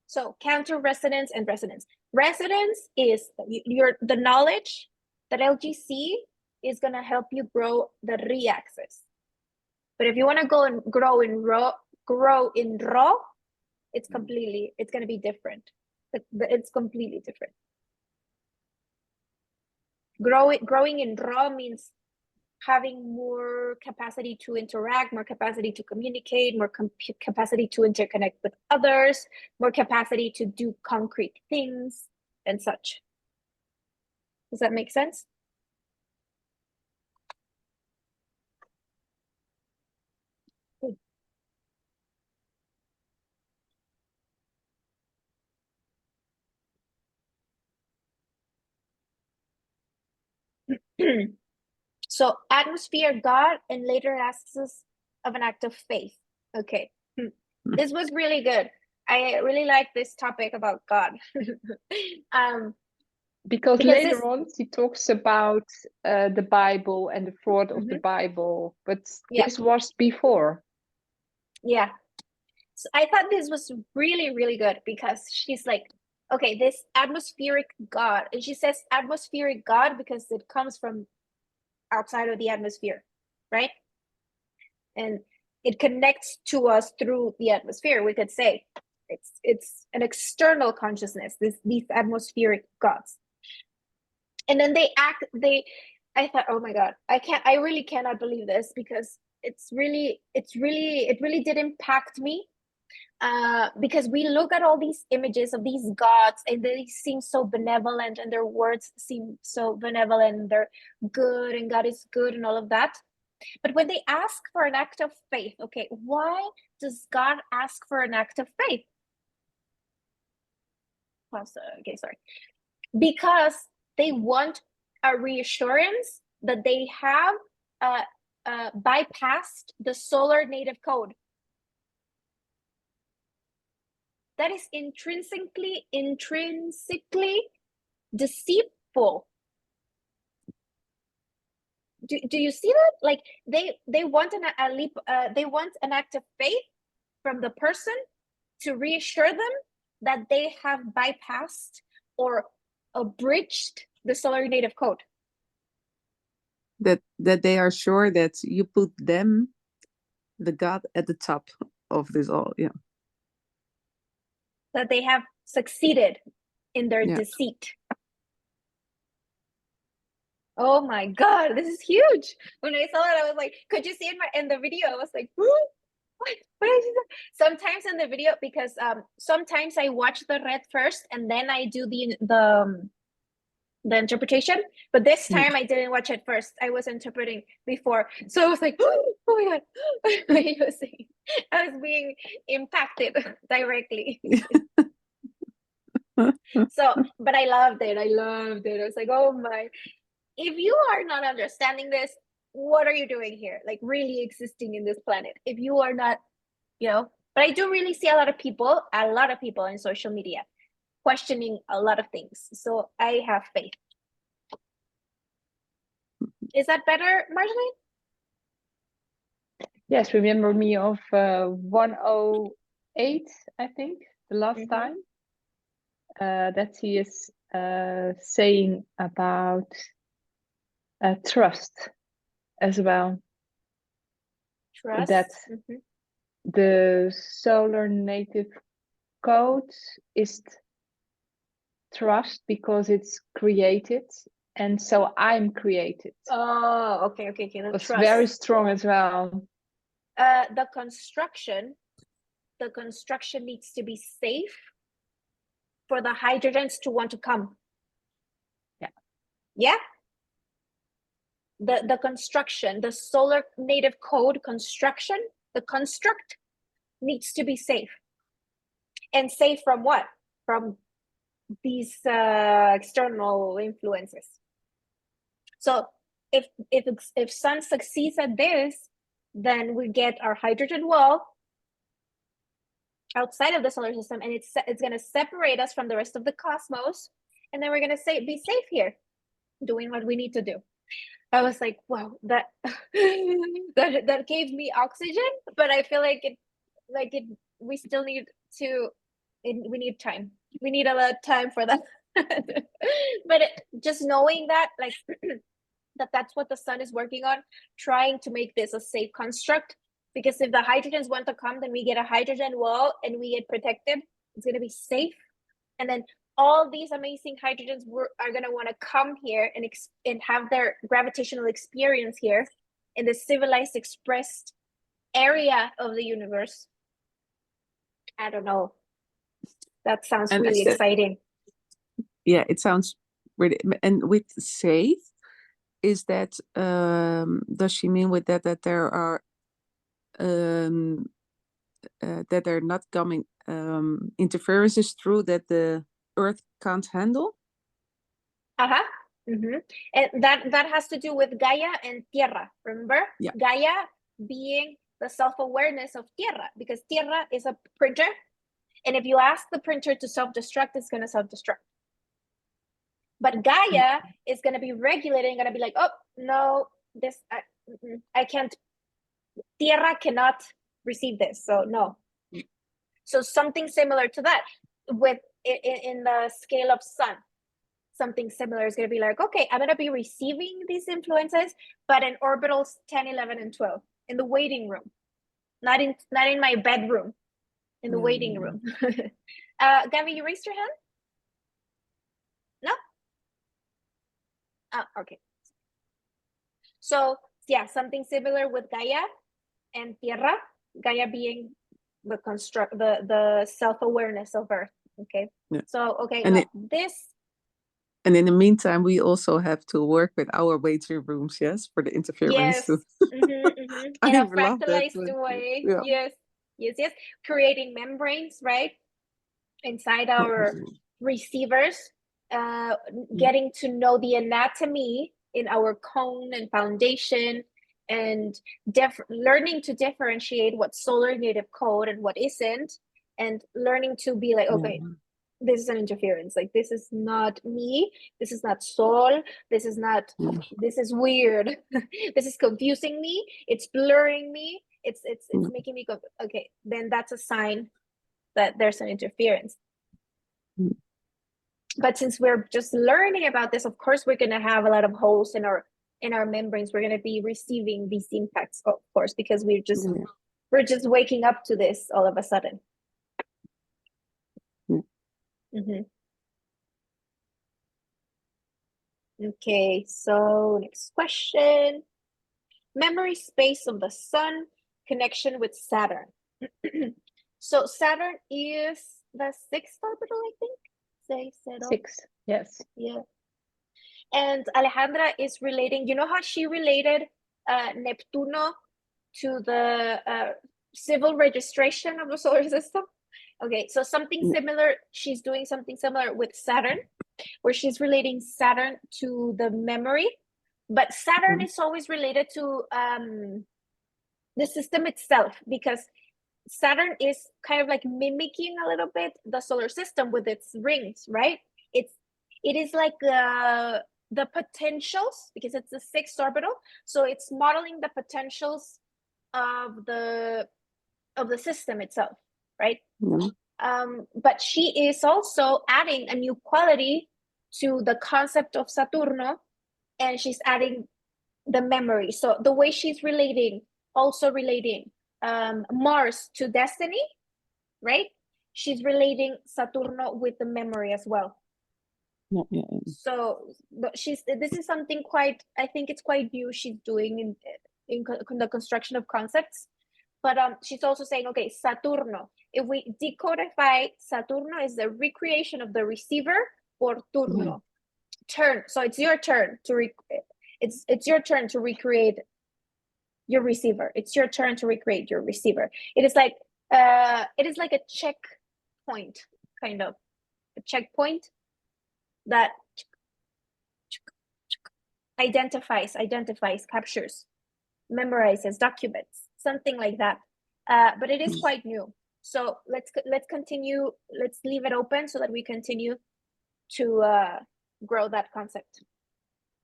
So counter resonance and resonance. Resonance is the knowledge that LGC is gonna help you grow the reaxis. But if you want to go and grow in raw, it's gonna be different. It's completely different. Growing in raw means having more capacity to interact, more capacity to communicate, more capacity to interconnect with others, more capacity to do concrete things and such. Does that make sense? So atmosphere, God, and later asks us of an act of faith. Okay. This was really good. I really like this topic about God. Because Because later this- on she talks about the Bible and the fraud of the Mhm. Bible, but Yeah. this was before. Yeah. So I thought this was really, really good because she's like, okay, this atmospheric God, and she says atmospheric God because it comes from outside of the atmosphere, right? And it connects to us through the atmosphere. We could say it's an external consciousness, these atmospheric gods. And then I thought, oh my God, I really cannot believe this because it really did impact me. Because we look at all these images of these gods and they seem so benevolent and their words seem so benevolent and they're good and God is good and all of that. But when they ask for an act of faith, okay, why does God ask for an act of faith? Okay, sorry. Because they want a reassurance that they have bypassed the solar native code. That is intrinsically deceitful. Do you see that? Like they want they want an act of faith from the person to reassure them that they have bypassed or abridged the solar native code. That they are sure that you put them, the God, at the top of this all. Yeah. That they have succeeded in their Yeah. deceit. Oh my God, this is huge. When I saw it, I was like, could you see in the video? I was like, what is it? Sometimes in the video, because sometimes I watch the read first and then I do the interpretation. But this Yeah. time I didn't watch it first. I was interpreting before. So I was like, oh my God. I was being impacted directly. So, but I loved it. I was like, oh my. If you are not understanding this, what are you doing here? Like really existing in this planet. If you are not, but I do really see a lot of people in social media questioning a lot of things. So I have faith. Is that better, Marjorie? Yes, remember me of 108, I think, the last Mhm. time that he is saying about trust as well. Trust. That Mhm. the solar native code is trust because it's created, and so I'm created. Oh, okay. The It's trust. very strong as well. The construction needs to be safe for the hydrogens to want to come. Yeah. The construction, the solar native code construction, the construct needs to be safe. And safe from what? From these external influences. So if Sun succeeds at this, then we get our hydrogen wall outside of the solar system, and it's going to separate us from the rest of the cosmos, and then we're going to be safe here, doing what we need to do. I was like, wow, that that gave me oxygen, but I feel like we still need to. We need time. We need a lot of time for that. But just knowing that, like, that's what the Sun is working on, trying to make this a safe construct. Because if the hydrogens want to come, then we get a hydrogen wall and we get protected. It's going to be safe. And then all these amazing hydrogens are going to want to come here and have their gravitational experience here in the civilized expressed area of the universe. I don't know. That sounds And really exciting. Yeah, it sounds really. And with safe, is that does she mean with that there are that they're not coming interferences through that the Earth can't handle? Mm-hmm. And that has to do with Gaia and Tierra. Remember? Yeah. Gaia being the self-awareness of Tierra, because Tierra is a printer, and if you ask the printer to self-destruct, it's going to self-destruct. But Gaia is going to be regulating, going to be like, oh no, this I can't. Tierra cannot receive this, so no. So something similar to that, with in the scale of Sun. Something similar is going to be like, okay, I'm going to be receiving these influences, but in orbitals 10, 11, and 12, in the waiting room, not in my bedroom, in the waiting room. Gabby, you raised your hand? No? Oh, okay. So yeah, something similar with Gaia and Tierra, Gaia being the self-awareness of Earth. Okay. Yeah. So, okay, And And in the meantime, we also have to work with our waiting rooms, yes, for the interference. Yes. Too. In a love that fractalized one. way. Yeah. Yes. Creating membranes, right? Inside our receivers, getting to know the anatomy in our cone and foundation, and learning to differentiate what's solar native code and what isn't, and learning to be like, okay, this is an interference. Like, this is not me. This is not Sol. This is not. This is weird. This is confusing me. It's blurring me. It's making me go. Okay, then that's a sign that there's an interference. But since we're just learning about this, of course, we're going to have a lot of holes in our membranes. We're going to be receiving these impacts, of course, because Yeah. we're just waking up to this all of a sudden. Mm. Mhm. Okay, so next question. Memory space of the sun, connection with Saturn. So Saturn is the sixth orbital, I think. Say zero. 6, yes. Yeah. And Alejandra is relating, you know how she related Neptuno to the civil registration of the solar system? Okay, so something Yeah. similar, she's doing something similar with Saturn, where she's relating Saturn to the memory, but Saturn is always related to the system itself, because Saturn is kind of like mimicking a little bit the solar system with its rings, right? It is like the potentials, because it's the sixth orbital, so it's modeling the potentials of the system itself, right? Yeah. But she is also adding a new quality to the concept of Saturno, and she's adding the memory. So the way she's relating Mars to destiny, right? She's relating Saturno with the memory as well. Yeah, yeah, yeah. So this is something quite, I think it's quite new she's doing in the construction of concepts. But she's also saying, okay, Saturno, if we decodify, Saturno is the recreation of the receiver por turno. Turn. So it's your turn to it's your turn to recreate your receiver. It's your turn to recreate your receiver. It is like a checkpoint, kind of a checkpoint that identifies, captures, memorizes, documents, something like that. But it is quite new. So let's continue. Let's leave it open so that we continue to grow that concept.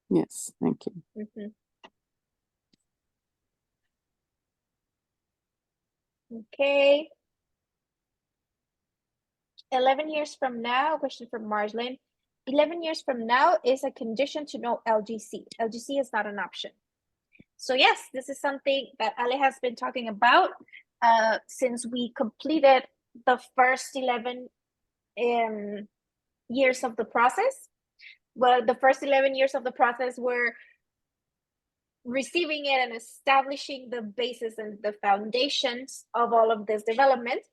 Yes, thank you. Mhm. Okay. 11 years from now, question from Marjolaine. 11 years from now is a condition to know LGC. LGC is not an option. So yes, this is something that Ale has been talking about since we completed the first 11 years of the process. Well, the first 11 years of the process were receiving it and establishing the basis and the foundations of all of this development.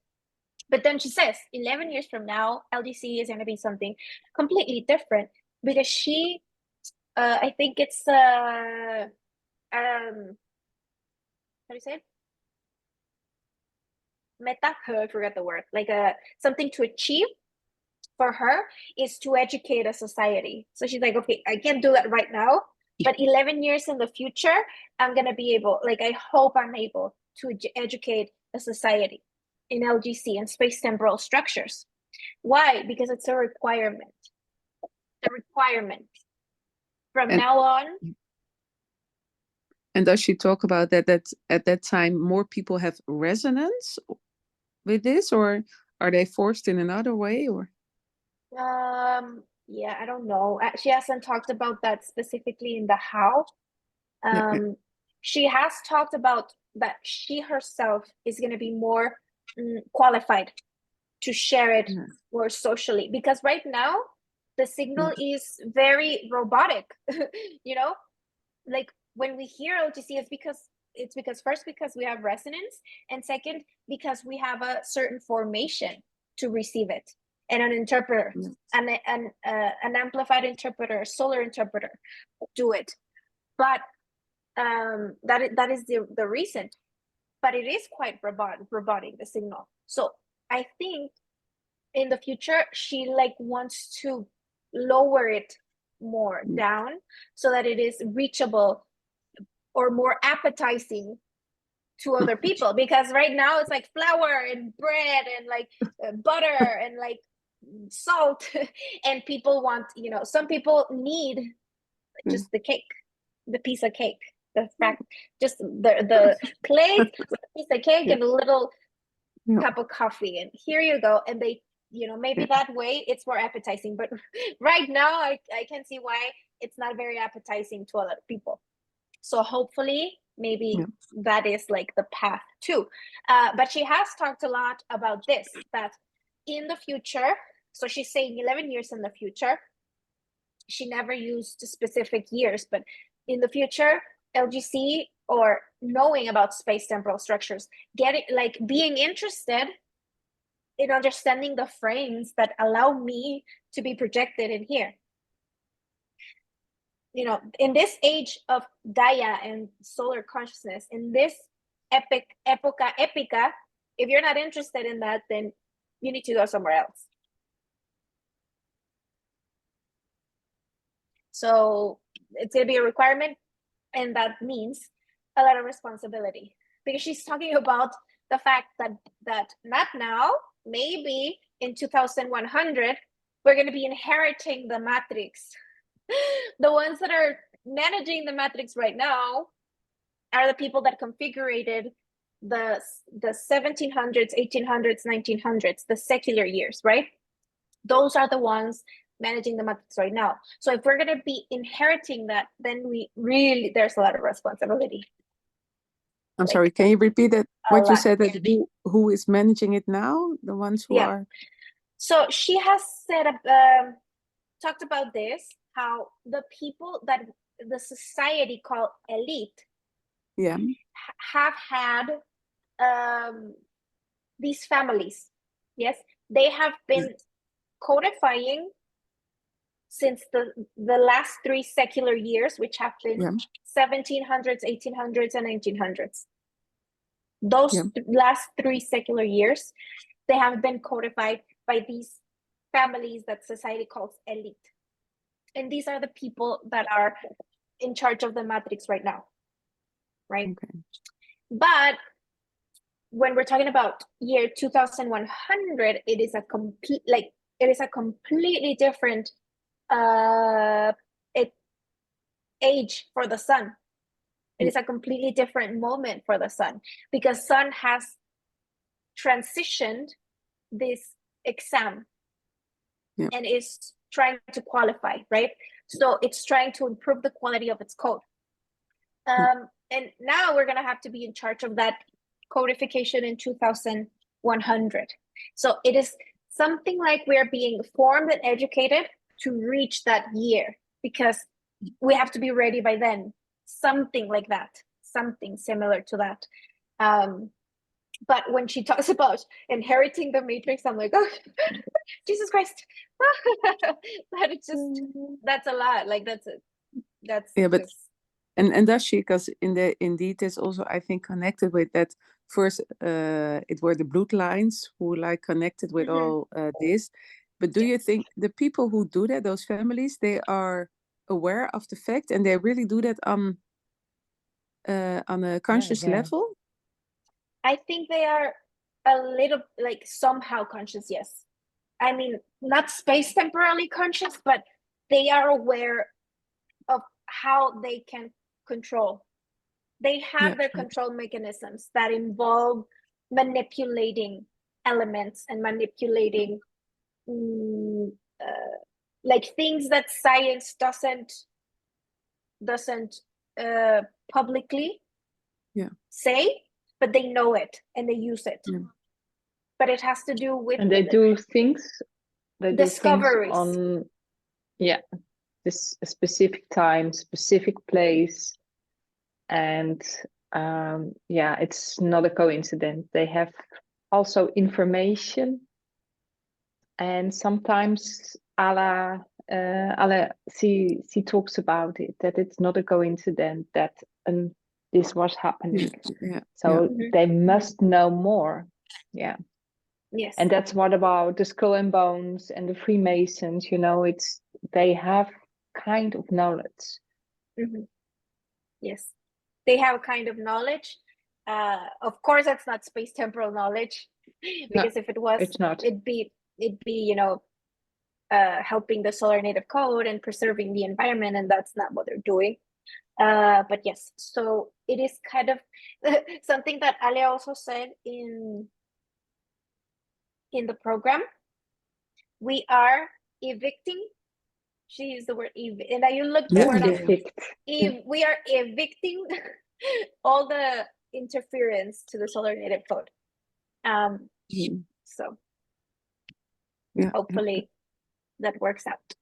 But then she says 11 years from now, LGC is going to be something completely different, because she, I think it's, how do you say it? Meta, I forgot the word, like something to achieve for her is to educate a society. So she's like, okay, I can't do that right now, but 11 years in the future, I'm going to be able, like, I hope I'm able to educate a society in LGC and space temporal structures. Why? Because it's a requirement. A requirement. From now on. And does she talk about that at that time more people have resonance with this, or are they forced in another way, or? Yeah, I don't know. She hasn't talked about that specifically in the how. She has talked about that she herself is going to be more qualified to share it more socially, because right now the signal is very robotic. You know, like when we hear LGC, it's because first, because we have resonance, and second, because we have a certain formation to receive it, and an interpreter, an amplified interpreter, solar interpreter do it. But that is the reason. But it is quite robotic, the signal. So I think in the future she wants to lower it more down, so that it is reachable or more appetizing to other people, because right now it's like flour and bread and butter and salt and people want, some people need just the cake, the piece of cake, the fact, just the plate with a piece of cake and a little cup of coffee, and here you go. And they maybe that way it's more appetizing, but right now I can see why it's not very appetizing to a lot of people. So hopefully maybe that is like the path too. But she has talked a lot about this, that in the future, so she's saying 11 years in the future, she never used specific years, but in the future, LGC, or knowing about space temporal structures, being interested in understanding the frames that allow me to be projected in here. In this age of Gaia and solar consciousness, in this época épica, if you're not interested in that, then you need to go somewhere else. So it's going to be a requirement, and that means a lot of responsibility, because she's talking about the fact that not now, maybe in 2100, we're going to be inheriting the matrix. The ones that are managing the matrix right now are the people that configured the 1700s, 1800s, 1900s, the secular years, right? Those are the ones managing the matrix right now. So if we're going to be inheriting that, then there's a lot of responsibility. I'm sorry, can you repeat that? What you lot. said, that who is managing it now? The ones who are. So she has talked about this, how the people that the society called elite have had these families. Yes, they have been codifying since the last 3 secular years, which have been 1700s, 1800s, and 1900s. Those last 3 secular years, they have been codified by these families that society calls elite. And these are the people that are in charge of the matrix right now, right? Okay. But when we're talking about year 2100, it is a completely different age for the sun. It is a completely different moment for the sun, because sun has transitioned this exam and is trying to qualify, right? So it's trying to improve the quality of its code. And now we're going to have to be in charge of that codification in 2100. So it is something like we're being formed and educated to reach that year, because we have to be ready by then. Something like that, something similar to that. But when she talks about inheriting the matrix, I'm like, oh, Jesus Christ. That it's just, that's a lot. Like that's but and does she, because indeed is also, I think, connected with that. First it were the bloodlines who like connected with all this, but do you think the people who do that, those families, they are aware of the fact and they really do that on a conscious level? I think they are a little, like, somehow conscious, yes. I mean, not space temporally conscious, but they are aware of how they can control. They have their control mechanisms that involve manipulating elements and manipulating like things that science doesn't publicly say, but they know it and they use it. But it has to do with, and they do things, discoveries on this specific time, specific place, and it's not a coincidence. They have also information, and sometimes she talks about it, that it's not a coincidence that this was happening. So they must know more. Yes. And that's what about the Skull and Bones and the Freemasons, they have kind of knowledge. Yes, they have a kind of knowledge. Of course, that's not space temporal knowledge, because if it was, it's not. it'd be helping the solar native code and preserving the environment, and that's not what they're doing. But yes, so it is kind of something that Ale also said in the program, we are evicting. She used the word and then you look the Yeah, word yeah, up. Evict. We are evicting all the interference to the solar native code. Mm. So Yeah, hopefully that works out.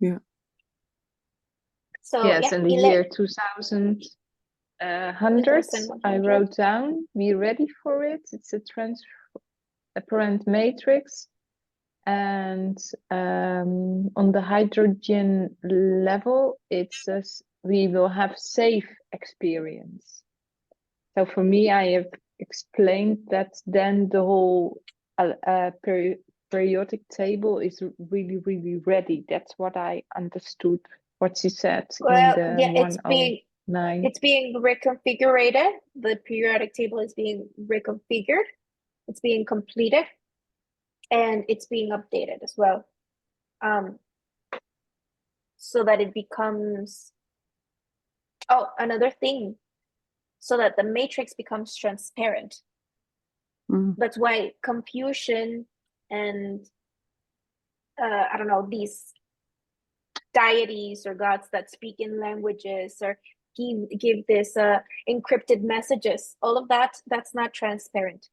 Yeah. So Yes, yeah, in the year 2100, I 2100. wrote down, be ready for it. It's a transparent matrix. And on the hydrogen level, it says we will have safe experience. So for me, I have explained that then the whole periodic table is really, really ready. That's what I understood what she said Well, in the yeah, it's being reconfigured. The periodic table is being reconfigured. It's being completed, and it's being updated as well, so that it becomes. Oh, another thing, so that the matrix becomes transparent. Mm. That's why Confucian and I don't know, these deities or gods that speak in languages or give this encrypted messages, all of that's not transparent.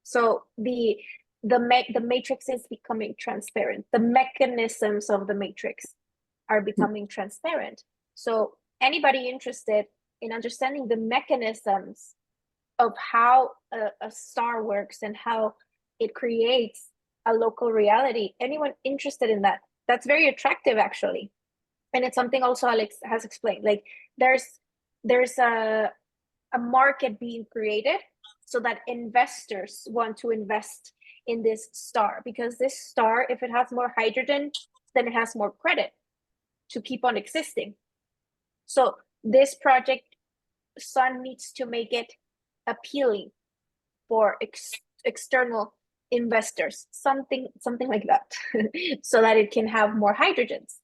So the matrix is becoming transparent. The mechanisms of the matrix are becoming transparent. So anybody interested in understanding the mechanisms of how a star works and how it creates a local reality, anyone interested in that, that's very attractive actually. And it's something also Alex has explained, like there's a market being created so that investors want to invest in this star, because this star, if it has more hydrogen, then it has more credit to keep on existing. So this project, Sun needs to make it appealing for external investors, something like that, so that it can have more hydrogens,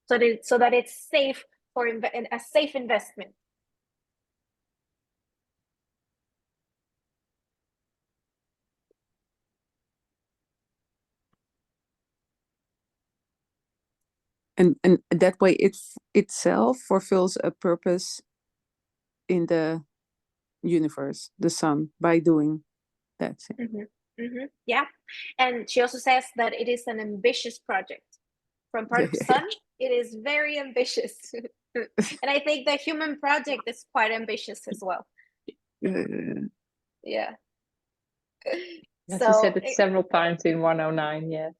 so that it's safe for a safe investment. And that way it itself fulfills a purpose in the universe, the sun, by doing that. Yeah, and she also says that it is an ambitious project. From part of Yeah. Sun, it is very ambitious. And I think the human project is quite ambitious as well. Yeah. She So said it several times in 109, yes.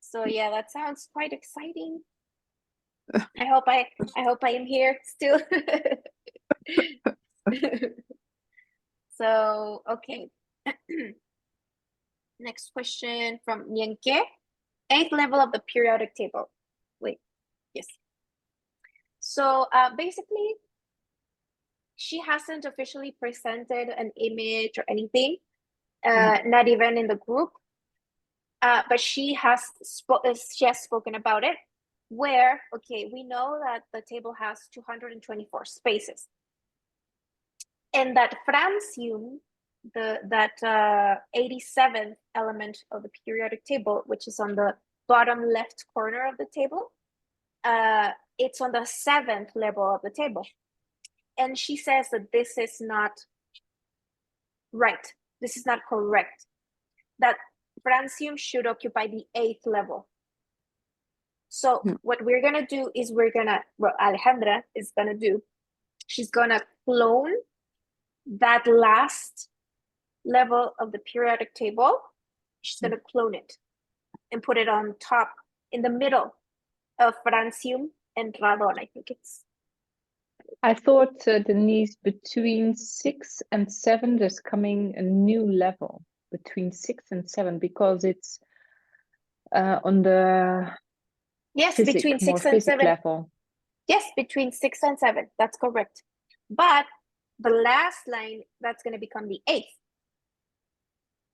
So yeah, that sounds quite exciting. I hope I am here still. So okay. Next question from Nienke. 8th level of the periodic table. Wait, yes. So basically, she hasn't officially presented an image or anything, not even in the group. But she has spoken about it, where, okay, we know that the table has 224 spaces. And that francium, that 87th element of the periodic table, which is on the bottom left corner of the table, it's on the 7th level of the table. And she says that this is not right. This is not correct. That francium should occupy the 8th level. So what we're gonna do is Alejandra is gonna do, she's gonna clone that last level of the periodic table. She's gonna clone it and put it on top, in the middle of francium and radon, I think it's. I thought, Denise, between 6 and 7, there's coming a new level between 6 and 7, because it's on the Between 6 and 7 level. Yes, between 6 and 7. That's correct. But the last line, that's going to become the 8th.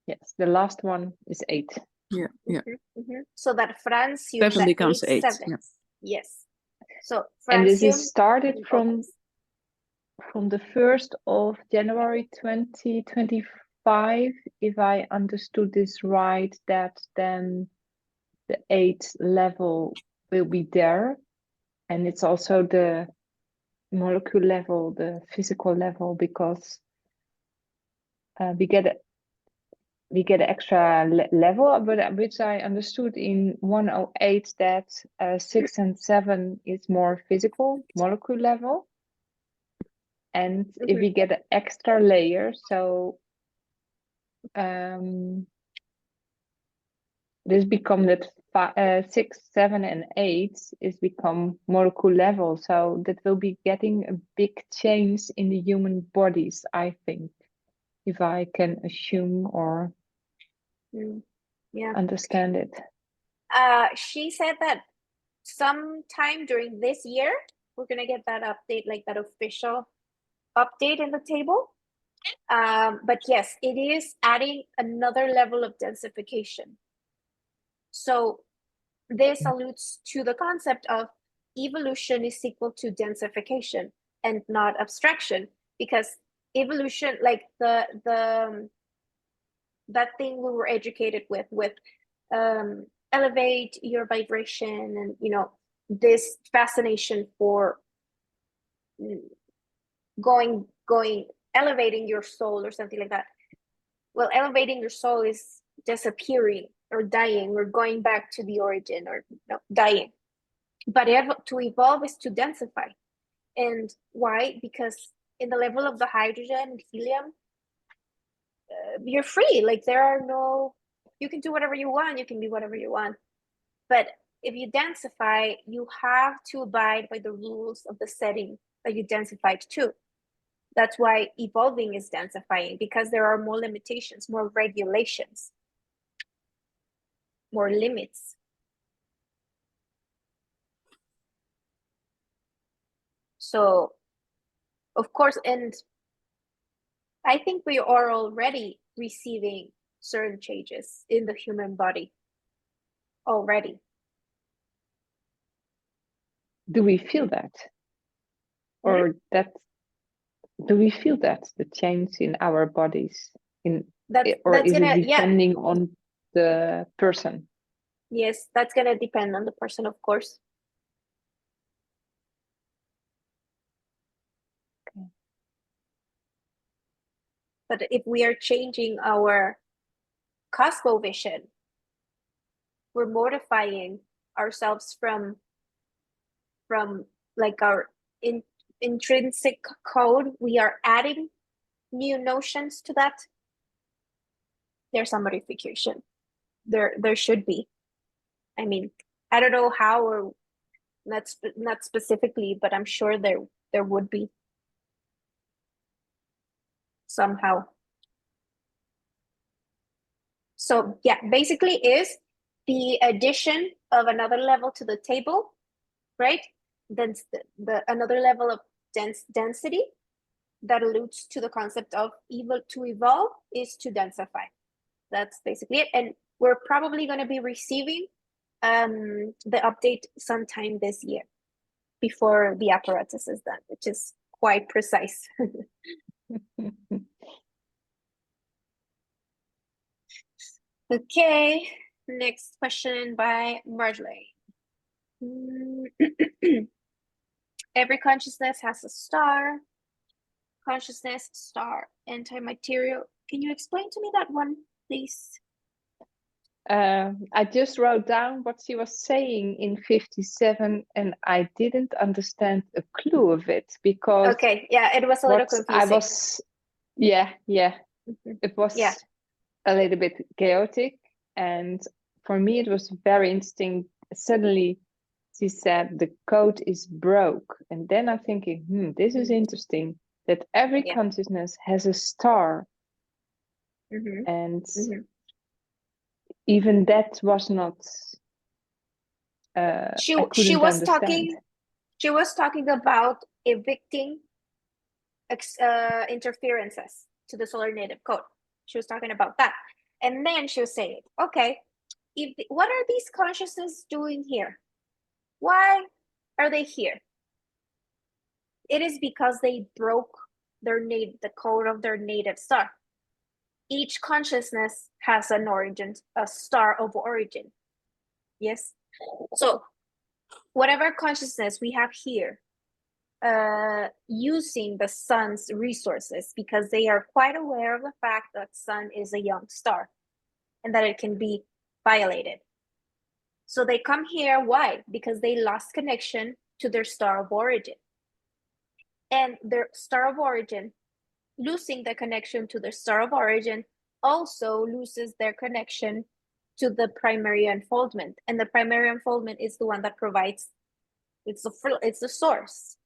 Yes, the last one is 8. Yeah. So that francium 7 becomes 8. Yeah. Yes. So francium, and this is started from the 1st of January 2024. 5, if I understood this right, that then the 8th level will be there. And it's also the molecule level, the physical level, because we get an extra level, but which I understood in 108 that 6 and 7 is more physical molecule level. And if we get an extra layer, so this become that 6, 7, and 8 is become molecule level. So that will be getting a big change in the human bodies, I think, if I can assume or Yeah. understand it. She said that sometime during this year, we're gonna get that update, like that official update in the table. But yes, it is adding another level of densification. So this alludes to the concept of evolution is equal to densification and not abstraction, because evolution, like the that thing we were educated with elevate your vibration, and you know, this fascination for going elevating your soul or something like that. Well, elevating your soul is disappearing or dying or going back to the origin, or no, dying. But to evolve is to densify. And why? Because in the level of the hydrogen and helium, you're free. Like there are no, you can do whatever you want, you can be whatever you want. But if you densify, you have to abide by the rules of the setting that you densified to. That's why evolving is densifying, because there are more limitations, more regulations, more limits. So, of course, and I think we are already receiving certain changes in the human body already. Do we feel that? Or do we feel that, the change in our bodies? Or That's is gonna, it depending on the person? Yes, that's gonna depend on the person, of course. Okay. But if we are changing our cosmovision, we're mortifying ourselves from like our intrinsic code. We are adding new notions to that. There's some modification. There should be. I mean, I don't know how, or not specifically, but I'm sure there would be somehow. So yeah, basically is the addition of another level to the table, right? Then the another level of density that alludes to the concept of to evolve is to densify. That's basically it. And we're probably going to be receiving the update sometime this year before the apparatus is done, which is quite precise. Okay, next question by Marjorie. Every consciousness has a star. Consciousness, star, anti-material. Can you explain to me that one, please? I just wrote down what she was saying in 57, and I didn't understand a clue of it, because okay, yeah, it was a little confusing. It was a little bit chaotic, and for me it was very interesting. Suddenly she said the code is broke, and then I'm thinking, this is interesting, that every consciousness has a star. And even that was not she was talking about evicting interferences to the solar native code. She was talking about that, and then she was saying, okay, what are these consciousnesses doing here? Why are they here? It is because they broke the code of their native star. each consciousness has an origin, a star of origin. Yes. So whatever consciousness we have here, using the sun's resources, because they are quite aware of the fact that sun is a young star and that it can be violated. So they come here, why? Because they lost connection to their star of origin. And their star of origin, losing the connection to their star of origin, also loses their connection to the primary unfoldment. And the primary unfoldment is the one that provides, it's the source,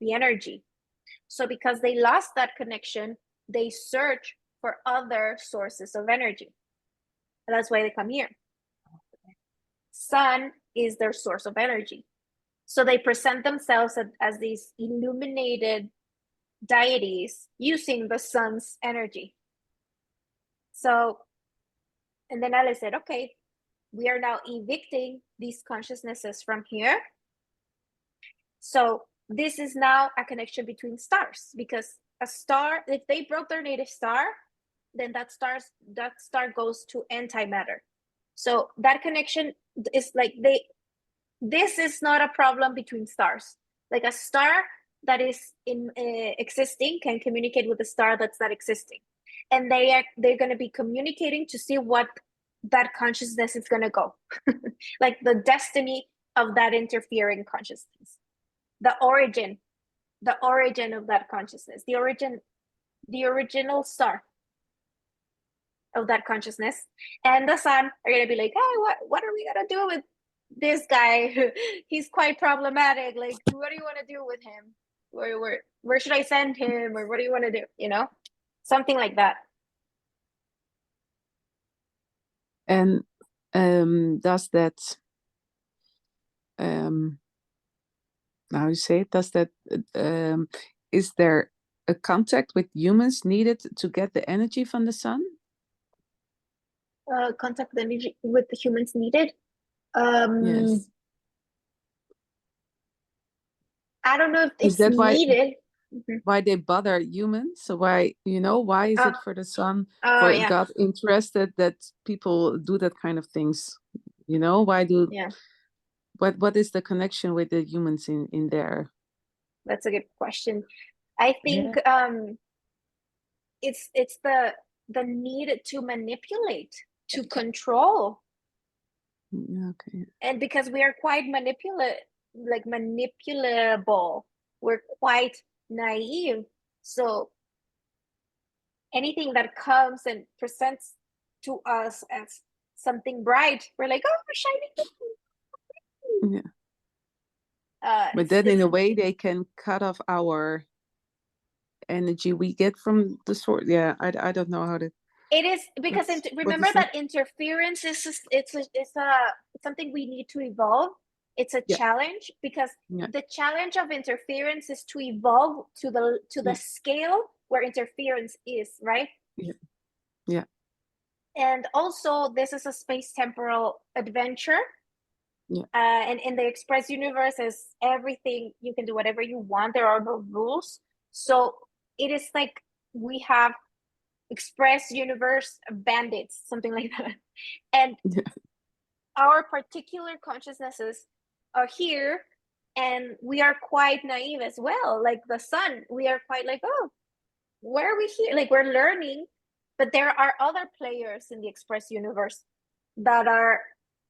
the energy. So because they lost that connection, they search for other sources of energy. And that's why they come here. Sun is their source of energy. So they present themselves as these illuminated deities using the sun's energy. So, and then Alice said, okay, we are now evicting these consciousnesses from here. So this is now a connection between stars, because a star, if they broke their native star, then that star goes to antimatter. So that connection is like this is not a problem between stars. Like a star that is existing can communicate with a star that's not existing, and they're going to be communicating to see what that consciousness is going to go, like the destiny of that interfering consciousness, the origin of that consciousness, the original star of that consciousness. And the sun are going to be like, hey, what are we going to do with this guy? He's quite problematic. Like, what do you want to do with him? Where should I send him? Or what do you want to do? You know, something like that. And does that how you say it? Does that is there a contact with humans needed to get the energy from the sun? Contact the energy with the humans needed. Yes. I don't know if Is it's that why- needed. Why they bother humans? So why is it for the sun? For Yeah. God interested that people do that kind of things? You know, why do? Yeah. What is the connection with the humans in there? That's a good question. I think it's the need to manipulate, to control. Okay. And because we are quite manipulable, we're quite naive. So anything that comes and presents to us as something bright, we're like, oh, shiny. Yeah. But then in a way they can cut off our energy we get from the source. Yeah, I don't know how to. It is because remember that interference is it's something we need to evolve. It's a challenge, because the challenge of interference is to evolve to the scale where interference is, right? Yeah. And also this is a space-temporal adventure. Yeah. And in the express universe is everything, you can do whatever you want, there are no rules. So it is like we have express universe bandits, something like that. And our particular consciousnesses are here, and we are quite naive as well. Like the sun, we are quite like, oh, where are we here? Like we're learning, but there are other players in the express universe that are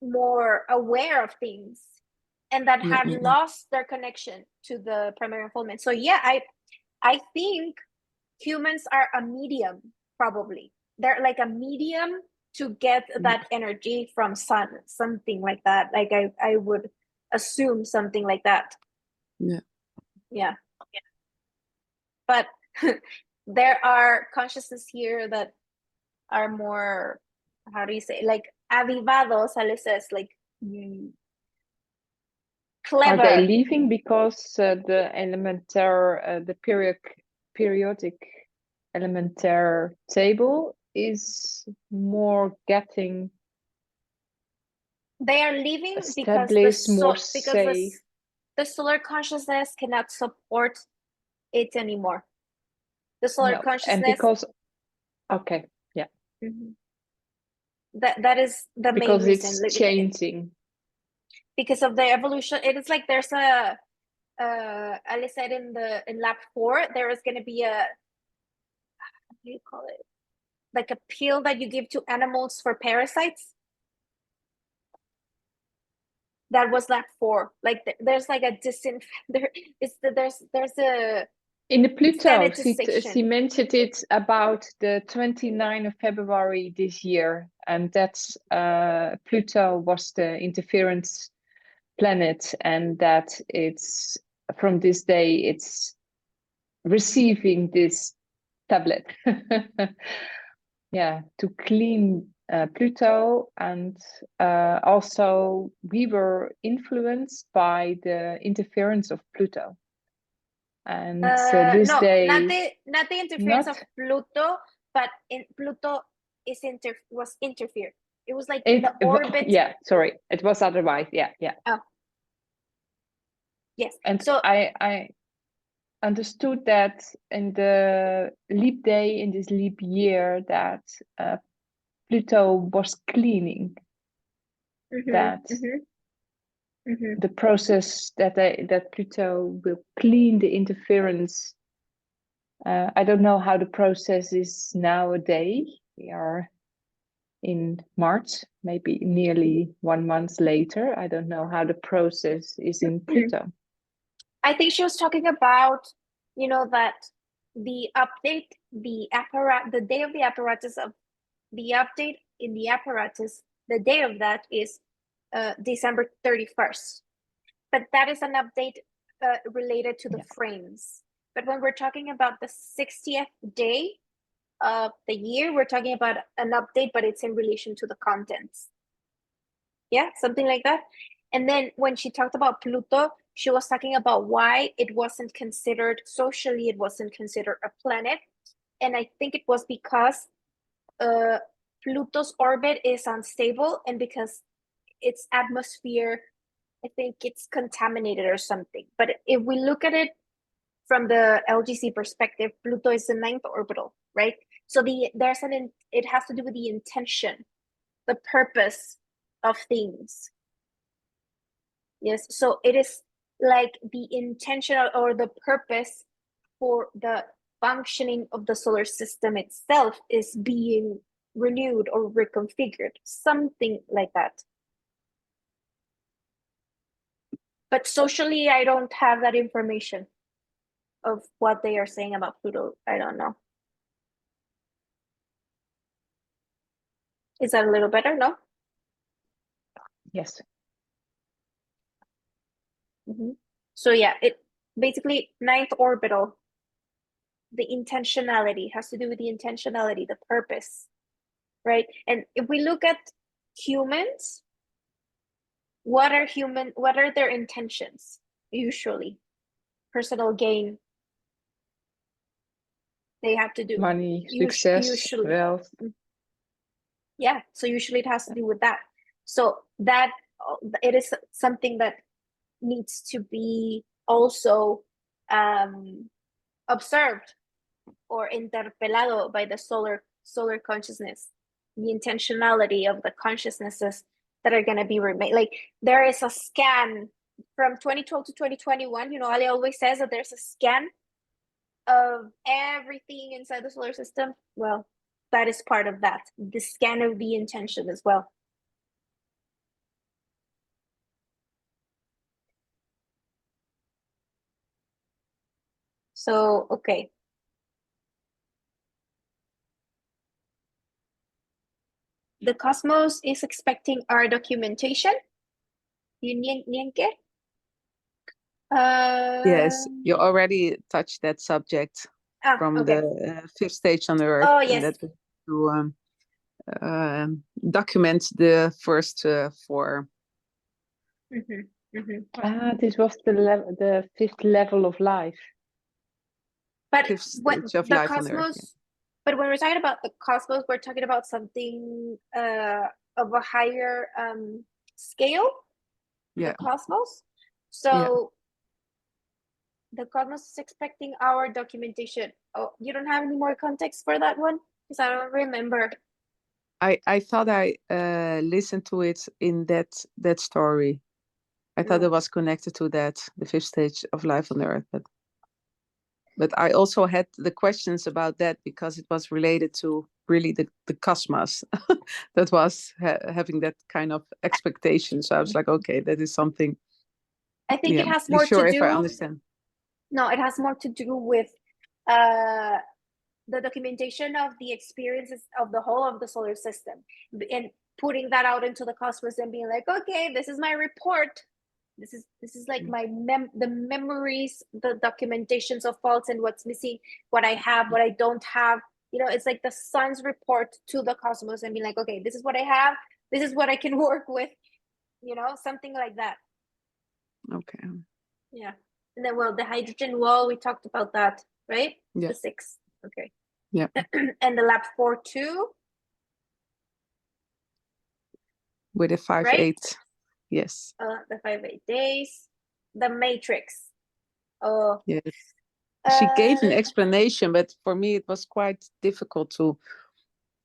more aware of things and that have lost their connection to the primary unfoldment. So yeah, I think humans are a medium. Probably they're like a medium to get that energy from sun, something like that. Like I would assume something like that. Yeah. But there are consciousness here that are more, how do you say, like avivados, Alice says, like clever. Are they leaving because the periodic elementary table is more getting they are leaving because the solar consciousness cannot support it anymore. The solar consciousness, and because Mhm. That is the main because reason, it's like, changing. because of the evolution. It is like there's a Alice said in lab 4, there is going to be a, what do you call it, like a pill that you give to animals for parasites. That was lab 4. Like there's like a there's a In the Pluto, she sanitization. mentioned it about the 29th of February this year, and that's Pluto was the interference planet, and that it's from this day it's receiving this tablet. Yeah, to clean Pluto, and also we were influenced by the interference of Pluto. And this No, day, not the interference not of Pluto, but in Pluto was interfered. It was like in the orbit. yeah, sorry, it was otherwise. Yeah. Oh, yes. And So I understood that in the leap day, in this leap year, that Pluto was cleaning. That the process that Pluto will clean the interference. I don't know how the process is nowadays. We are in March, maybe nearly 1 month later. I don't know how the process is in Pluto. I think she was talking about, that the update, the day of the apparatus of the update in the apparatus, the day of that is December 31st. But that is an update related to the frames. But when we're talking about the 60th day of the year, we're talking about an update, but it's in relation to the contents. Yeah, something like that. And then when she talked about Pluto, she was talking about why it wasn't considered socially, it wasn't considered a planet. And I think it was because Pluto's orbit is unstable, and because its atmosphere, I think it's contaminated or something. But if we look at it from the LGC perspective, Pluto is the 9th orbital, right? So it has to do with the intention, the purpose of things. Yes, so it is like the intention or the purpose for the functioning of the solar system itself is being renewed or reconfigured, something like that. But socially, I don't have that information of what they are saying about Pluto. I don't know. Is that a little better? No? Yes. So yeah, it basically 9th orbital, the intentionality has to do with the intentionality, the purpose, right? And if we look at humans, what are their intentions? Usually personal gain. They have to do Money, success, usually. wealth. Yeah, so usually it has to do with that. So that it is something that needs to be also observed or interpelado by the solar consciousness, the intentionality of the consciousnesses that are going to be remade. Like there is a scan from 2012 to 2021. Ali always says that there's a scan of everything inside the solar system. Well, that is part of that, the scan of the intention as well. So, okay. The cosmos is expecting our documentation. Yes, you already touched that subject from okay. the fifth stage on the Earth. Oh, and yes. that was to document the first 4. This was the 5th level of life. But Fifth when stage of the life on Earth. cosmos, but when we're talking about the cosmos, we're talking about something of a higher scale. Yeah. The cosmos. So the cosmos is expecting our documentation. Oh, you don't have any more context for that one? Because I don't remember. I thought I listened to it in that story. I thought No. it was connected to that, the fifth stage of life on Earth. But I also had the questions about that because it was related to really the cosmos that was having that kind of expectation. So I was like, okay, that is something. I think it Yeah, has be more sure to if I do. understand. No, it has more to do with the documentation of the experiences of the whole of the solar system and putting that out into the cosmos and being like, okay, this is my report. This is like my the memories, the documentations of faults and what's missing, what I have, what I don't have. You know, it's like the sun's report to the cosmos and being like, okay, this is what I have, this is what I can work with, you know, something like that. Okay. Yeah. And then, well, the hydrogen wall, we talked about that, right? Yeah. The 6. Okay. Yeah. And the lab 4 too. With a 5-8. Right? Yes. The 5-8 days. The matrix. Oh. Yes. She gave an Uh, explanation, but for me it was quite difficult to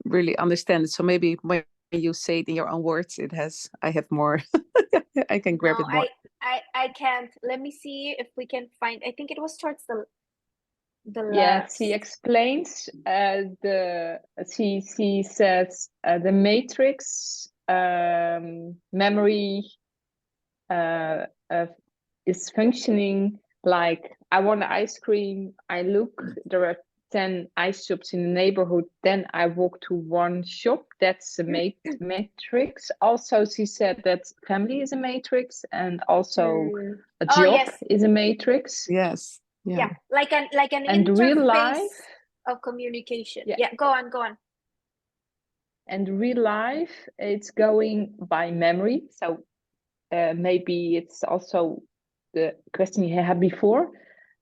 really understand it. So maybe when you say it in your own words, I have more. I can grab no, it more. I can't. Let me see if we can find. I think it was towards the Yeah, last. she explains she says the matrix memory is functioning like I want ice cream. I look, there are 10 ice shops in the neighborhood. Then I walk to one shop. That's a matrix. Also, she said that family is a matrix, and also Mm. a Oh, job yes. is a matrix. Yes. Yeah. Yeah, like an And interface real life, of communication. Yeah. Yeah, go on. and real life, it's going by memory. So maybe it's also the question you had before,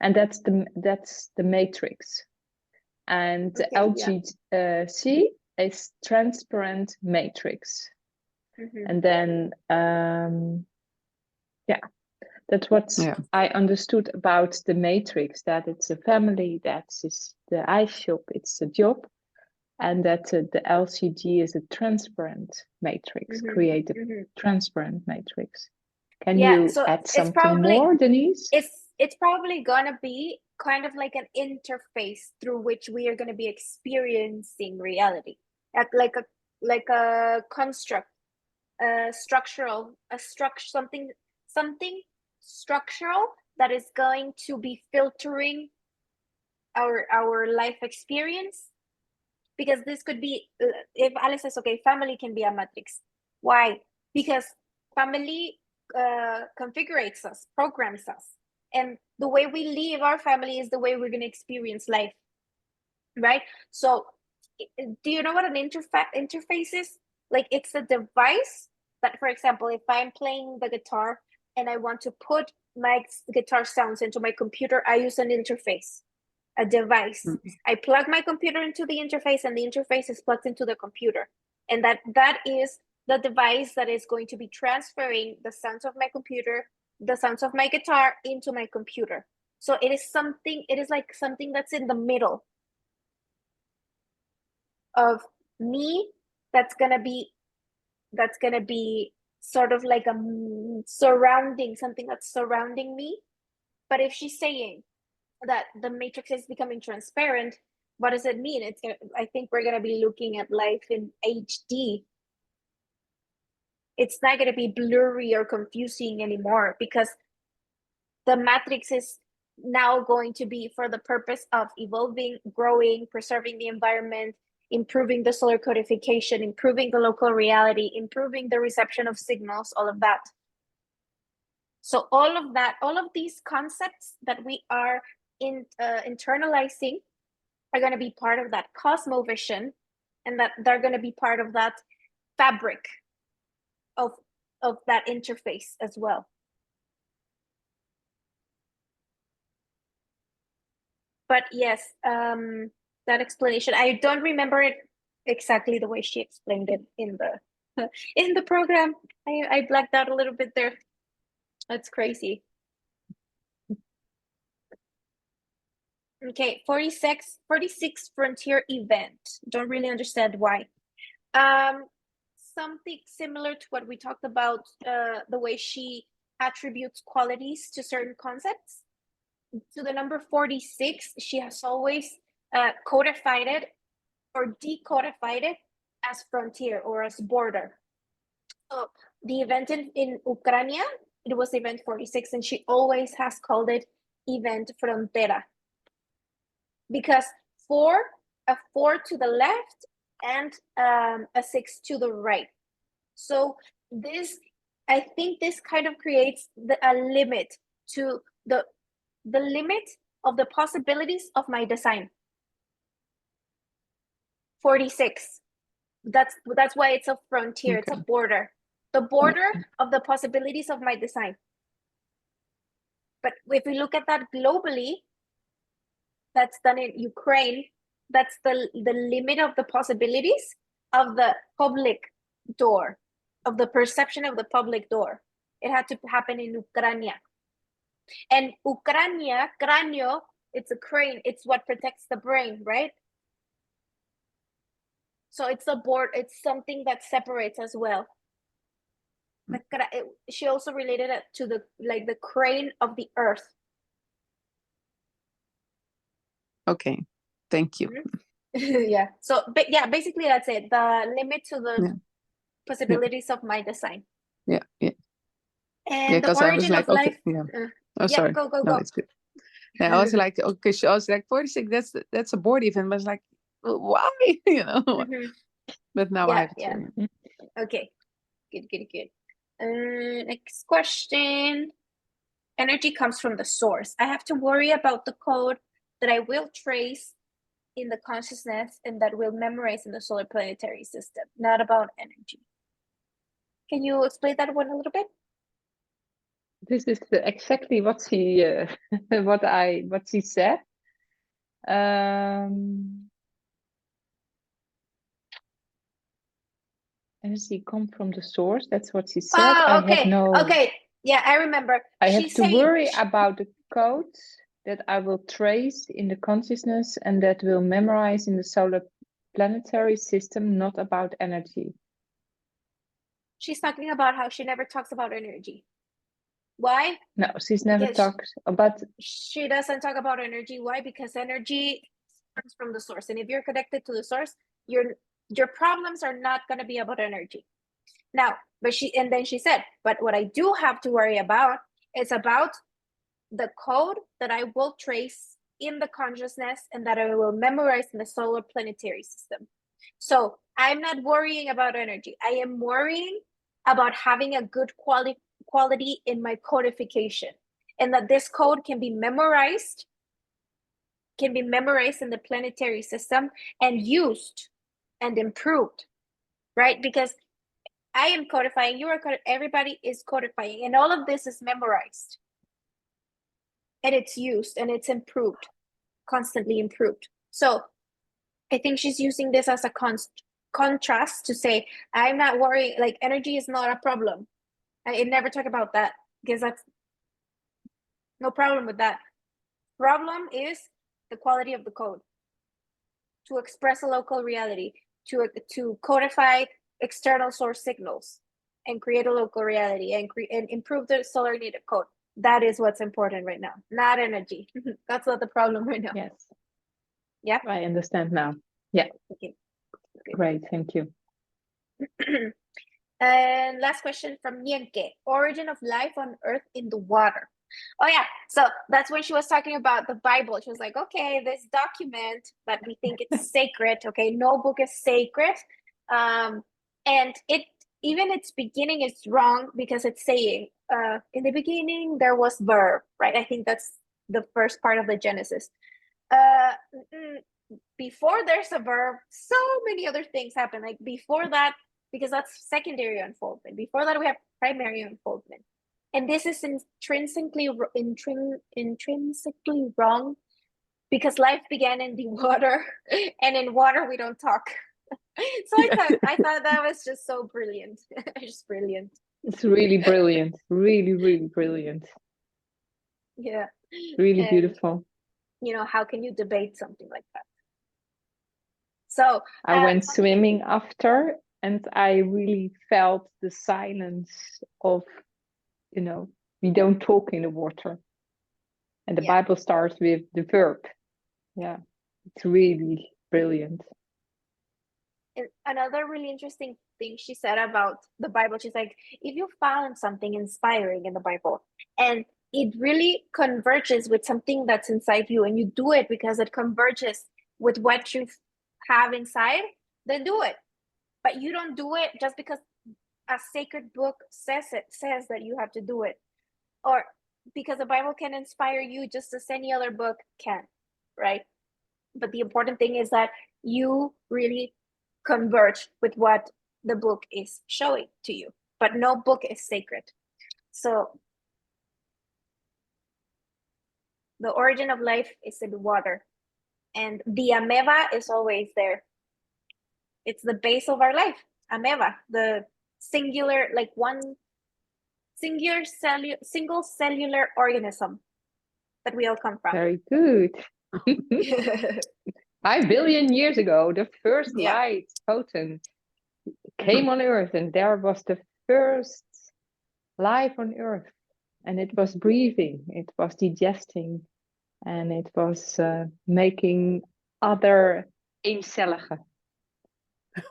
and that's the matrix. And the Okay, yeah. LGC is transparent matrix. Mhm. And then that's what Yeah. I understood about the matrix, that it's a family, that is the ice shop, it's a job, and that the LCD is a transparent matrix, Mhm. create a Mhm. transparent matrix. Can Yeah, you so add it's something probably more, Denise? it's probably gonna be kind of like an interface through which we are gonna be experiencing reality, like a construct, structural, something structural that is going to be filtering our life experience. Because this could be, if Alex says, okay, family can be a matrix. Why? Because family configurates us, programs us. And the way we live our family is the way we're going to experience life, right? So do you know what an interface is? Like, it's a device that, for example, if I'm playing the guitar and I want to put my guitar sounds into my computer, I use an interface, a device. I plug my computer into the interface, and the interface is plugged into the computer. And that is the device that is going to be transferring the sounds of my computer, the sounds of my guitar into my computer. So it is like something that's in the middle of me, that's gonna be sort of like a surrounding, something that's surrounding me. But if she's saying that the matrix is becoming transparent, what does it mean? I think we're gonna be looking at life in HD. It's not gonna be blurry or confusing anymore, because the matrix is now going to be for the purpose of evolving, growing, preserving the environment, improving the solar codification, improving the local reality, improving the reception of signals, all of that. So all of that, all of these concepts that we are internalizing are going to be part of that cosmovision, and that they're going to be part of that fabric of that interface as well. But yes, that explanation, I don't remember it exactly the way she explained it in the in the program. I blacked out a little bit there. That's crazy. Okay, 46 frontier event. Don't really understand why. Something similar to what we talked about, the way she attributes qualities to certain concepts. To the number 46, she has always codified it or decodified it as frontier or as border. So the event in Ukraine, it was event 46, and she always has called it event frontera. Because a 4 to the left and a 6 to the right. So this, I think this kind of creates a limit to the limit of the possibilities of my design. 46. That's why it's a frontier, it's a Okay. border. The border of the possibilities of my design. But if we look at that globally, that's done in Ukraine, that's the limit of the possibilities of the public door, of the perception of the public door. It had to happen in Ukraine. And Ukraine, cráneo, it's a crane, it's what protects the brain, right? So it's a board, it's something that separates as well. She also related it to the crane of the earth. Okay, thank you. Yeah. So, but yeah, basically that's it. The limit to the Yeah. possibilities of my design. Yeah. And the Because I was origin like, of okay, life. yeah. uh, Oh, yeah, sorry. go. No, it's good. Yeah, I was like, okay, I was like 46. That's a board event. But I was like, well, why? Mhm. But now I have it. Yeah. clear. Okay. Good. Next question. Energy comes from the source. I have to worry about the code that I will trace in the consciousness and that will memorize in the solar planetary system, not about energy. Can you explain that one a little bit? This is exactly what she what she said. Energy come from the source. That's what she said. Oh, okay. I Okay. Yeah, I remember. have She's to saying worry about the codes that I will trace in the consciousness and that will memorize in the solar planetary system, not about energy. she's talking about how she never talks about energy. Why? No, she's never Yes. talked about. She doesn't talk about energy. Why? Because energy comes from the source. And if you're connected to the source, your problems are not going to be about energy. Now, then she said, but what I do have to worry about is about the code that I will trace in the consciousness and that I will memorize in the solar planetary system. So I'm not worrying about energy. I am worrying about having a good quality in my codification, and that this code can be memorized in the planetary system and used and improved, right? Because I am codifying, you are everybody is codifying, and all of this is memorized. And it's used and it's improved, constantly improved. So I think she's using this as a contrast to say, I'm not worried, like energy is not a problem. I never talk about that because that's no problem with that. Problem is the quality of the code to express a local reality, to codify external source signals and create a local reality and improve the solar native code. That is what's important right now, not energy. That's not the problem right now. Yes. Yeah. I understand now. Yeah. Okay. Great. Thank you. And last question from Nienke. Origin of life on Earth in the water. Oh yeah, so that's when she was talking about the Bible. She was like, okay, this document that we think it's sacred, okay, no book is sacred. And even its beginning is wrong because it's saying, in the beginning there was verb, right? I think that's the first part of the Genesis. Before there's a verb, so many other things happen. Like before that, because that's secondary unfoldment. Before that, we have primary unfoldment. And this is intrinsically wrong because life began in the water, and in water we don't talk. So I thought that was just so brilliant. Just brilliant. It's really brilliant. Really brilliant. Yeah. Really And, beautiful. How can you debate something like that? So I went swimming after and I really felt the silence of, we don't talk in the water. And the Yeah. Bible starts with the verb. Yeah, it's really brilliant. And another really interesting thing she said about the Bible, she's like, if you found something inspiring in the Bible and it really converges with something that's inside you, and you do it because it converges with what you have inside, then do it. But you don't do it just because a sacred book says that you have to do it, or because the Bible can inspire you just as any other book can, right? But the important thing is that you really converge with what the book is showing to you. But no book is sacred. So the origin of life is in water, and the amoeba is always there. It's the base of our life. Amoeba, the singular, like one single cellular organism that we all come from. Very good. 5 billion years ago, the first Yeah. light photon came on Earth, and there was the first life on Earth, and it was breathing, it was digesting, and it was making other eencellige.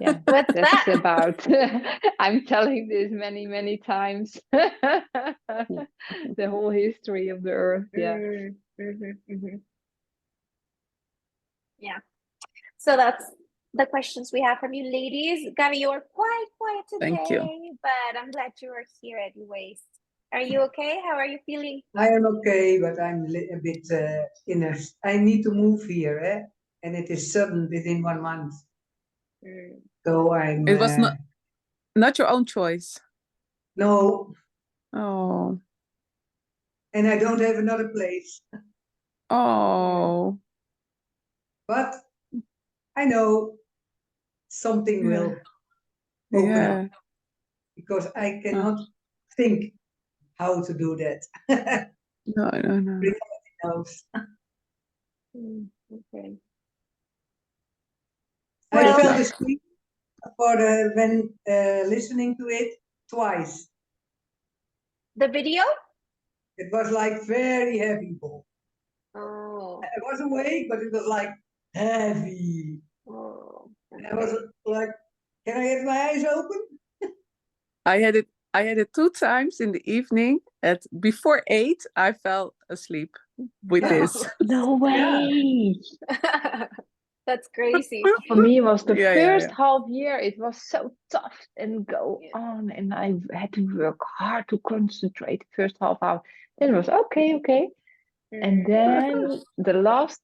Yeah, What's that's that? about. I'm telling this many times. The whole history of the Earth. Yeah. Yeah. So that's the questions we have from you ladies. Gabby, you're quite quiet today, Thank you. but I'm glad you are here anyways. Are you okay? How are you feeling? I am okay, but I'm a bit I need to move here, and it is sudden within 1 month. So I'm. It was not your own choice. No, Oh, and I don't have another place. oh, But I know something Yeah. will open yeah. up, because I cannot think how to do that. No. Knows. Okay. I Well- fell asleep when listening to it twice. The video? It was like very heavy. Oh. I was awake, but it was like heavy. Oh. And I was like, can I get my eyes open? I had it 2 times in the evening. At before 8, I fell asleep with this. No way. That's crazy. For me, it was the Yeah, first yeah. half year. It was so tough and go Yeah. on, and I had to work hard to concentrate the first half hour. Then it was okay. And then the last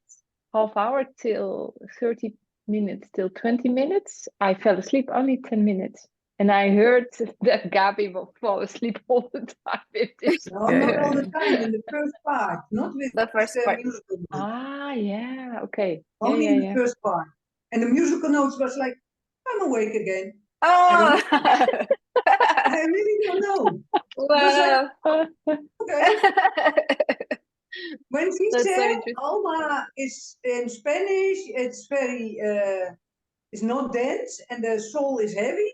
half hour till 30 minutes, till 20 minutes, I fell asleep only 10 minutes. And I heard that Gabby will fall asleep all the time with this. No, Yeah, not yeah, all the yeah. time, in the first part, not with The first the part. musical notes. Ah, yeah, okay. Only Yeah, in the yeah. first part. And the musical notes was like, I'm awake again. Oh. I really don't know. Wow. Okay. When she That's so said interesting. Alma is in Spanish, it's very, it's not dense, and the soul is heavy.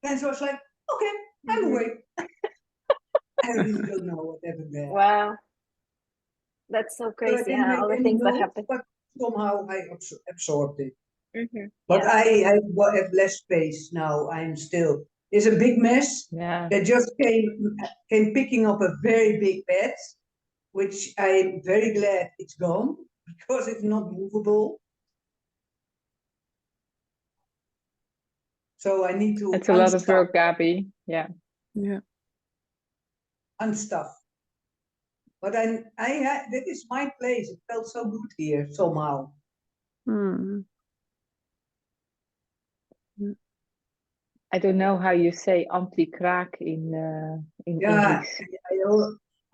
And so I was like, okay, I'm awake. I really don't know what happened there. Wow. That's so So I crazy, didn't huh? All make the any things that notes, happen. but somehow I absorbed it. Mhm. But Yeah. I have less space now. I'm still. It's a big mess Yeah. that just came picking up a very big bed, which I'm very glad it's gone because it's not movable. So I need to It's a lot of unstuff. work, Gabby. Yeah. Yeah. Unstuff. But that is my place. It felt so good here somehow. Hmm. I don't know how you say anti-kraak in Yeah, English.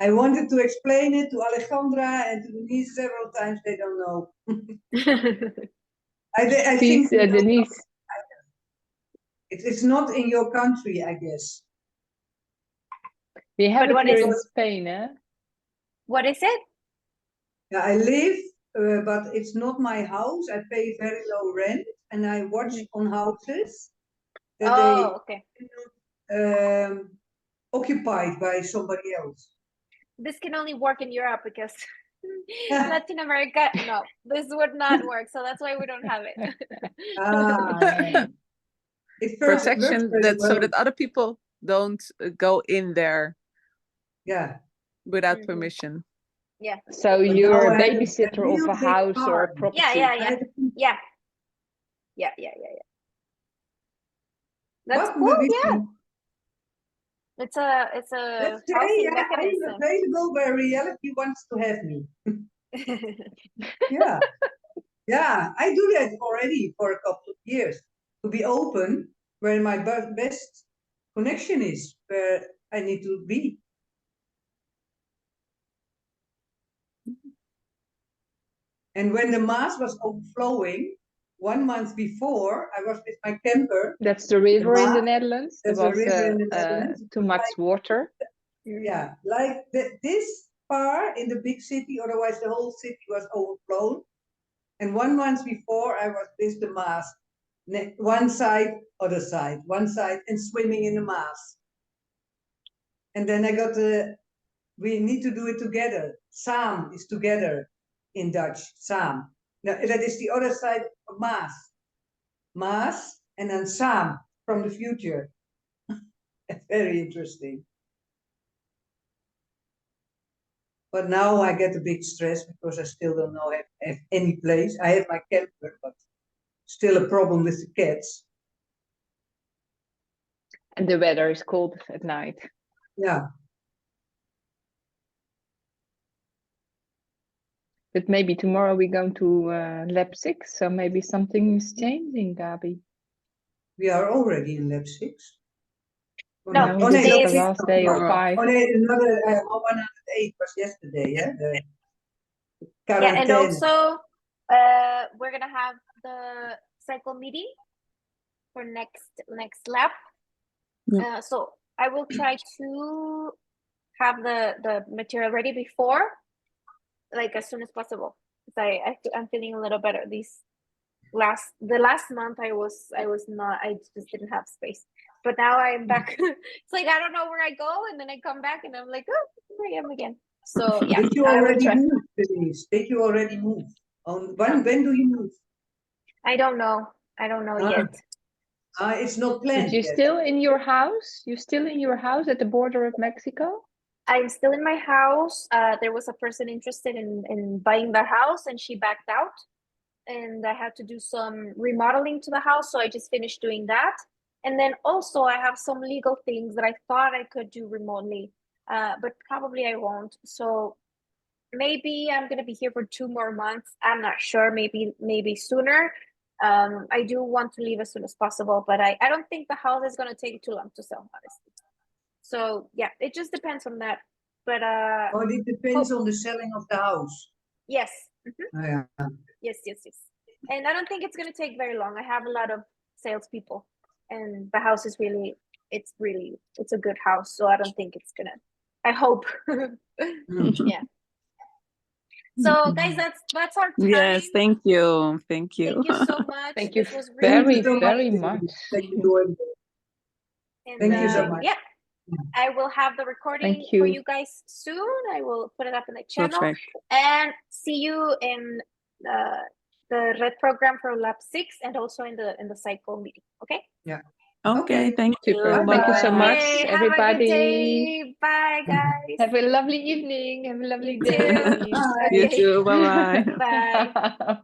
I wanted to explain it to Alejandra and to Denise several times. They don't know. I Please, think you don't know. Denise. It's not in your country, I guess. We have But it what here is in it? Spain, eh? What is it? Yeah, I live, but it's not my house. I pay very low rent, and I watch on houses. that Oh, okay. they occupied by somebody else. This can only work in Europe because Latin America, no, this would not work. So that's why we don't have it. Ah, it works Protection very that so well. that other people don't go in there Yeah. without Mhm. permission. Yeah. So But you're now a I have babysitter of real a big house or a farm. property. Yeah, yeah, I yeah. have a- Yeah. Yeah, yeah, yeah, yeah. That's What cool. we Yeah. can- It's a Let's say, housing yeah, I'm mechanism. available where reality wants to have me. Yeah. Yeah, I do that already for a couple of years. To be open where my best connection is, where I need to be. And when the Maas was overflowing, 1 month before, I was with my camper. That's the river in the Maas, Netherlands. There there's a was river in the Netherlands. too much water. Yeah, like this far in the big city, otherwise the whole city was overflown. And 1 month before, I was with the Maas. One side, other side, one side, and swimming in the Maas. And then I got we need to do it together. Saam is together in Dutch, saam. Now, that is the other side of Maas. Maas and then saam from the future. Very interesting. But now I get a big stress because I still don't know have any place. I have my camper, but still a problem with the cats. And the weather is cold at night. Yeah. But maybe tomorrow we're going to lab 6, so maybe something is changing, Gabi. We are already in lab 6. Oh, No, No, oh, this today is is- the last day of tomorrow. 5. Oh, no, another 108 was yesterday, yeah? The Yeah, and quarantine. also we're gonna have the cycle meeting for next lab. Yeah. So I will try to have the material ready before, like as soon as possible. Because I'm feeling a little better. The last month I was not, I just didn't have space. But now I'm back. It's like I don't know where I go, and then I come back and I'm like, oh, here I am again. So yeah, Did you I will already try. move, Denise? Did you already move? When do you move? I don't know. I don't know Ah. yet. It's not planned But you're yet. still in your house? You're still in your house at the border of Mexico? I'm still in my house. There was a person interested in buying the house and she backed out. And I had to do some remodeling to the house. So I just finished doing that. And then also I have some legal things that I thought I could do remotely, but probably I won't. So maybe I'm going to be here for 2 more months. I'm not sure, maybe sooner. I do want to leave as soon as possible, but I don't think the house is going to take too long to sell, honestly. So yeah, it just depends on that. But Oh, it depends on the selling of the house. yes. Oh, yeah. Yes. And I don't think it's going to take very long. I have a lot of salespeople, and the house is it's a good house. So I don't think it's gonna. I hope. Mm. Yeah. So guys, that's our time. Yes, thank you. Thank you. Thank you so much. Thank you This was really Thank very, you so very Denise. much. Thank you, Dory. and, Thank you so much. Yeah, I will have the recording Thank for you. you guys soon. I will put it up in the channel. Perfect. And see you in the red program for lab 6 and also in the cycle meeting. Okay. Okay, thank you. Super. Thank you so Bye-bye. much, Okay, have a good everybody. day. Bye, guys. Have a lovely evening. Have a lovely You day. too. Bye. You Okay. too. Bye bye. Bye.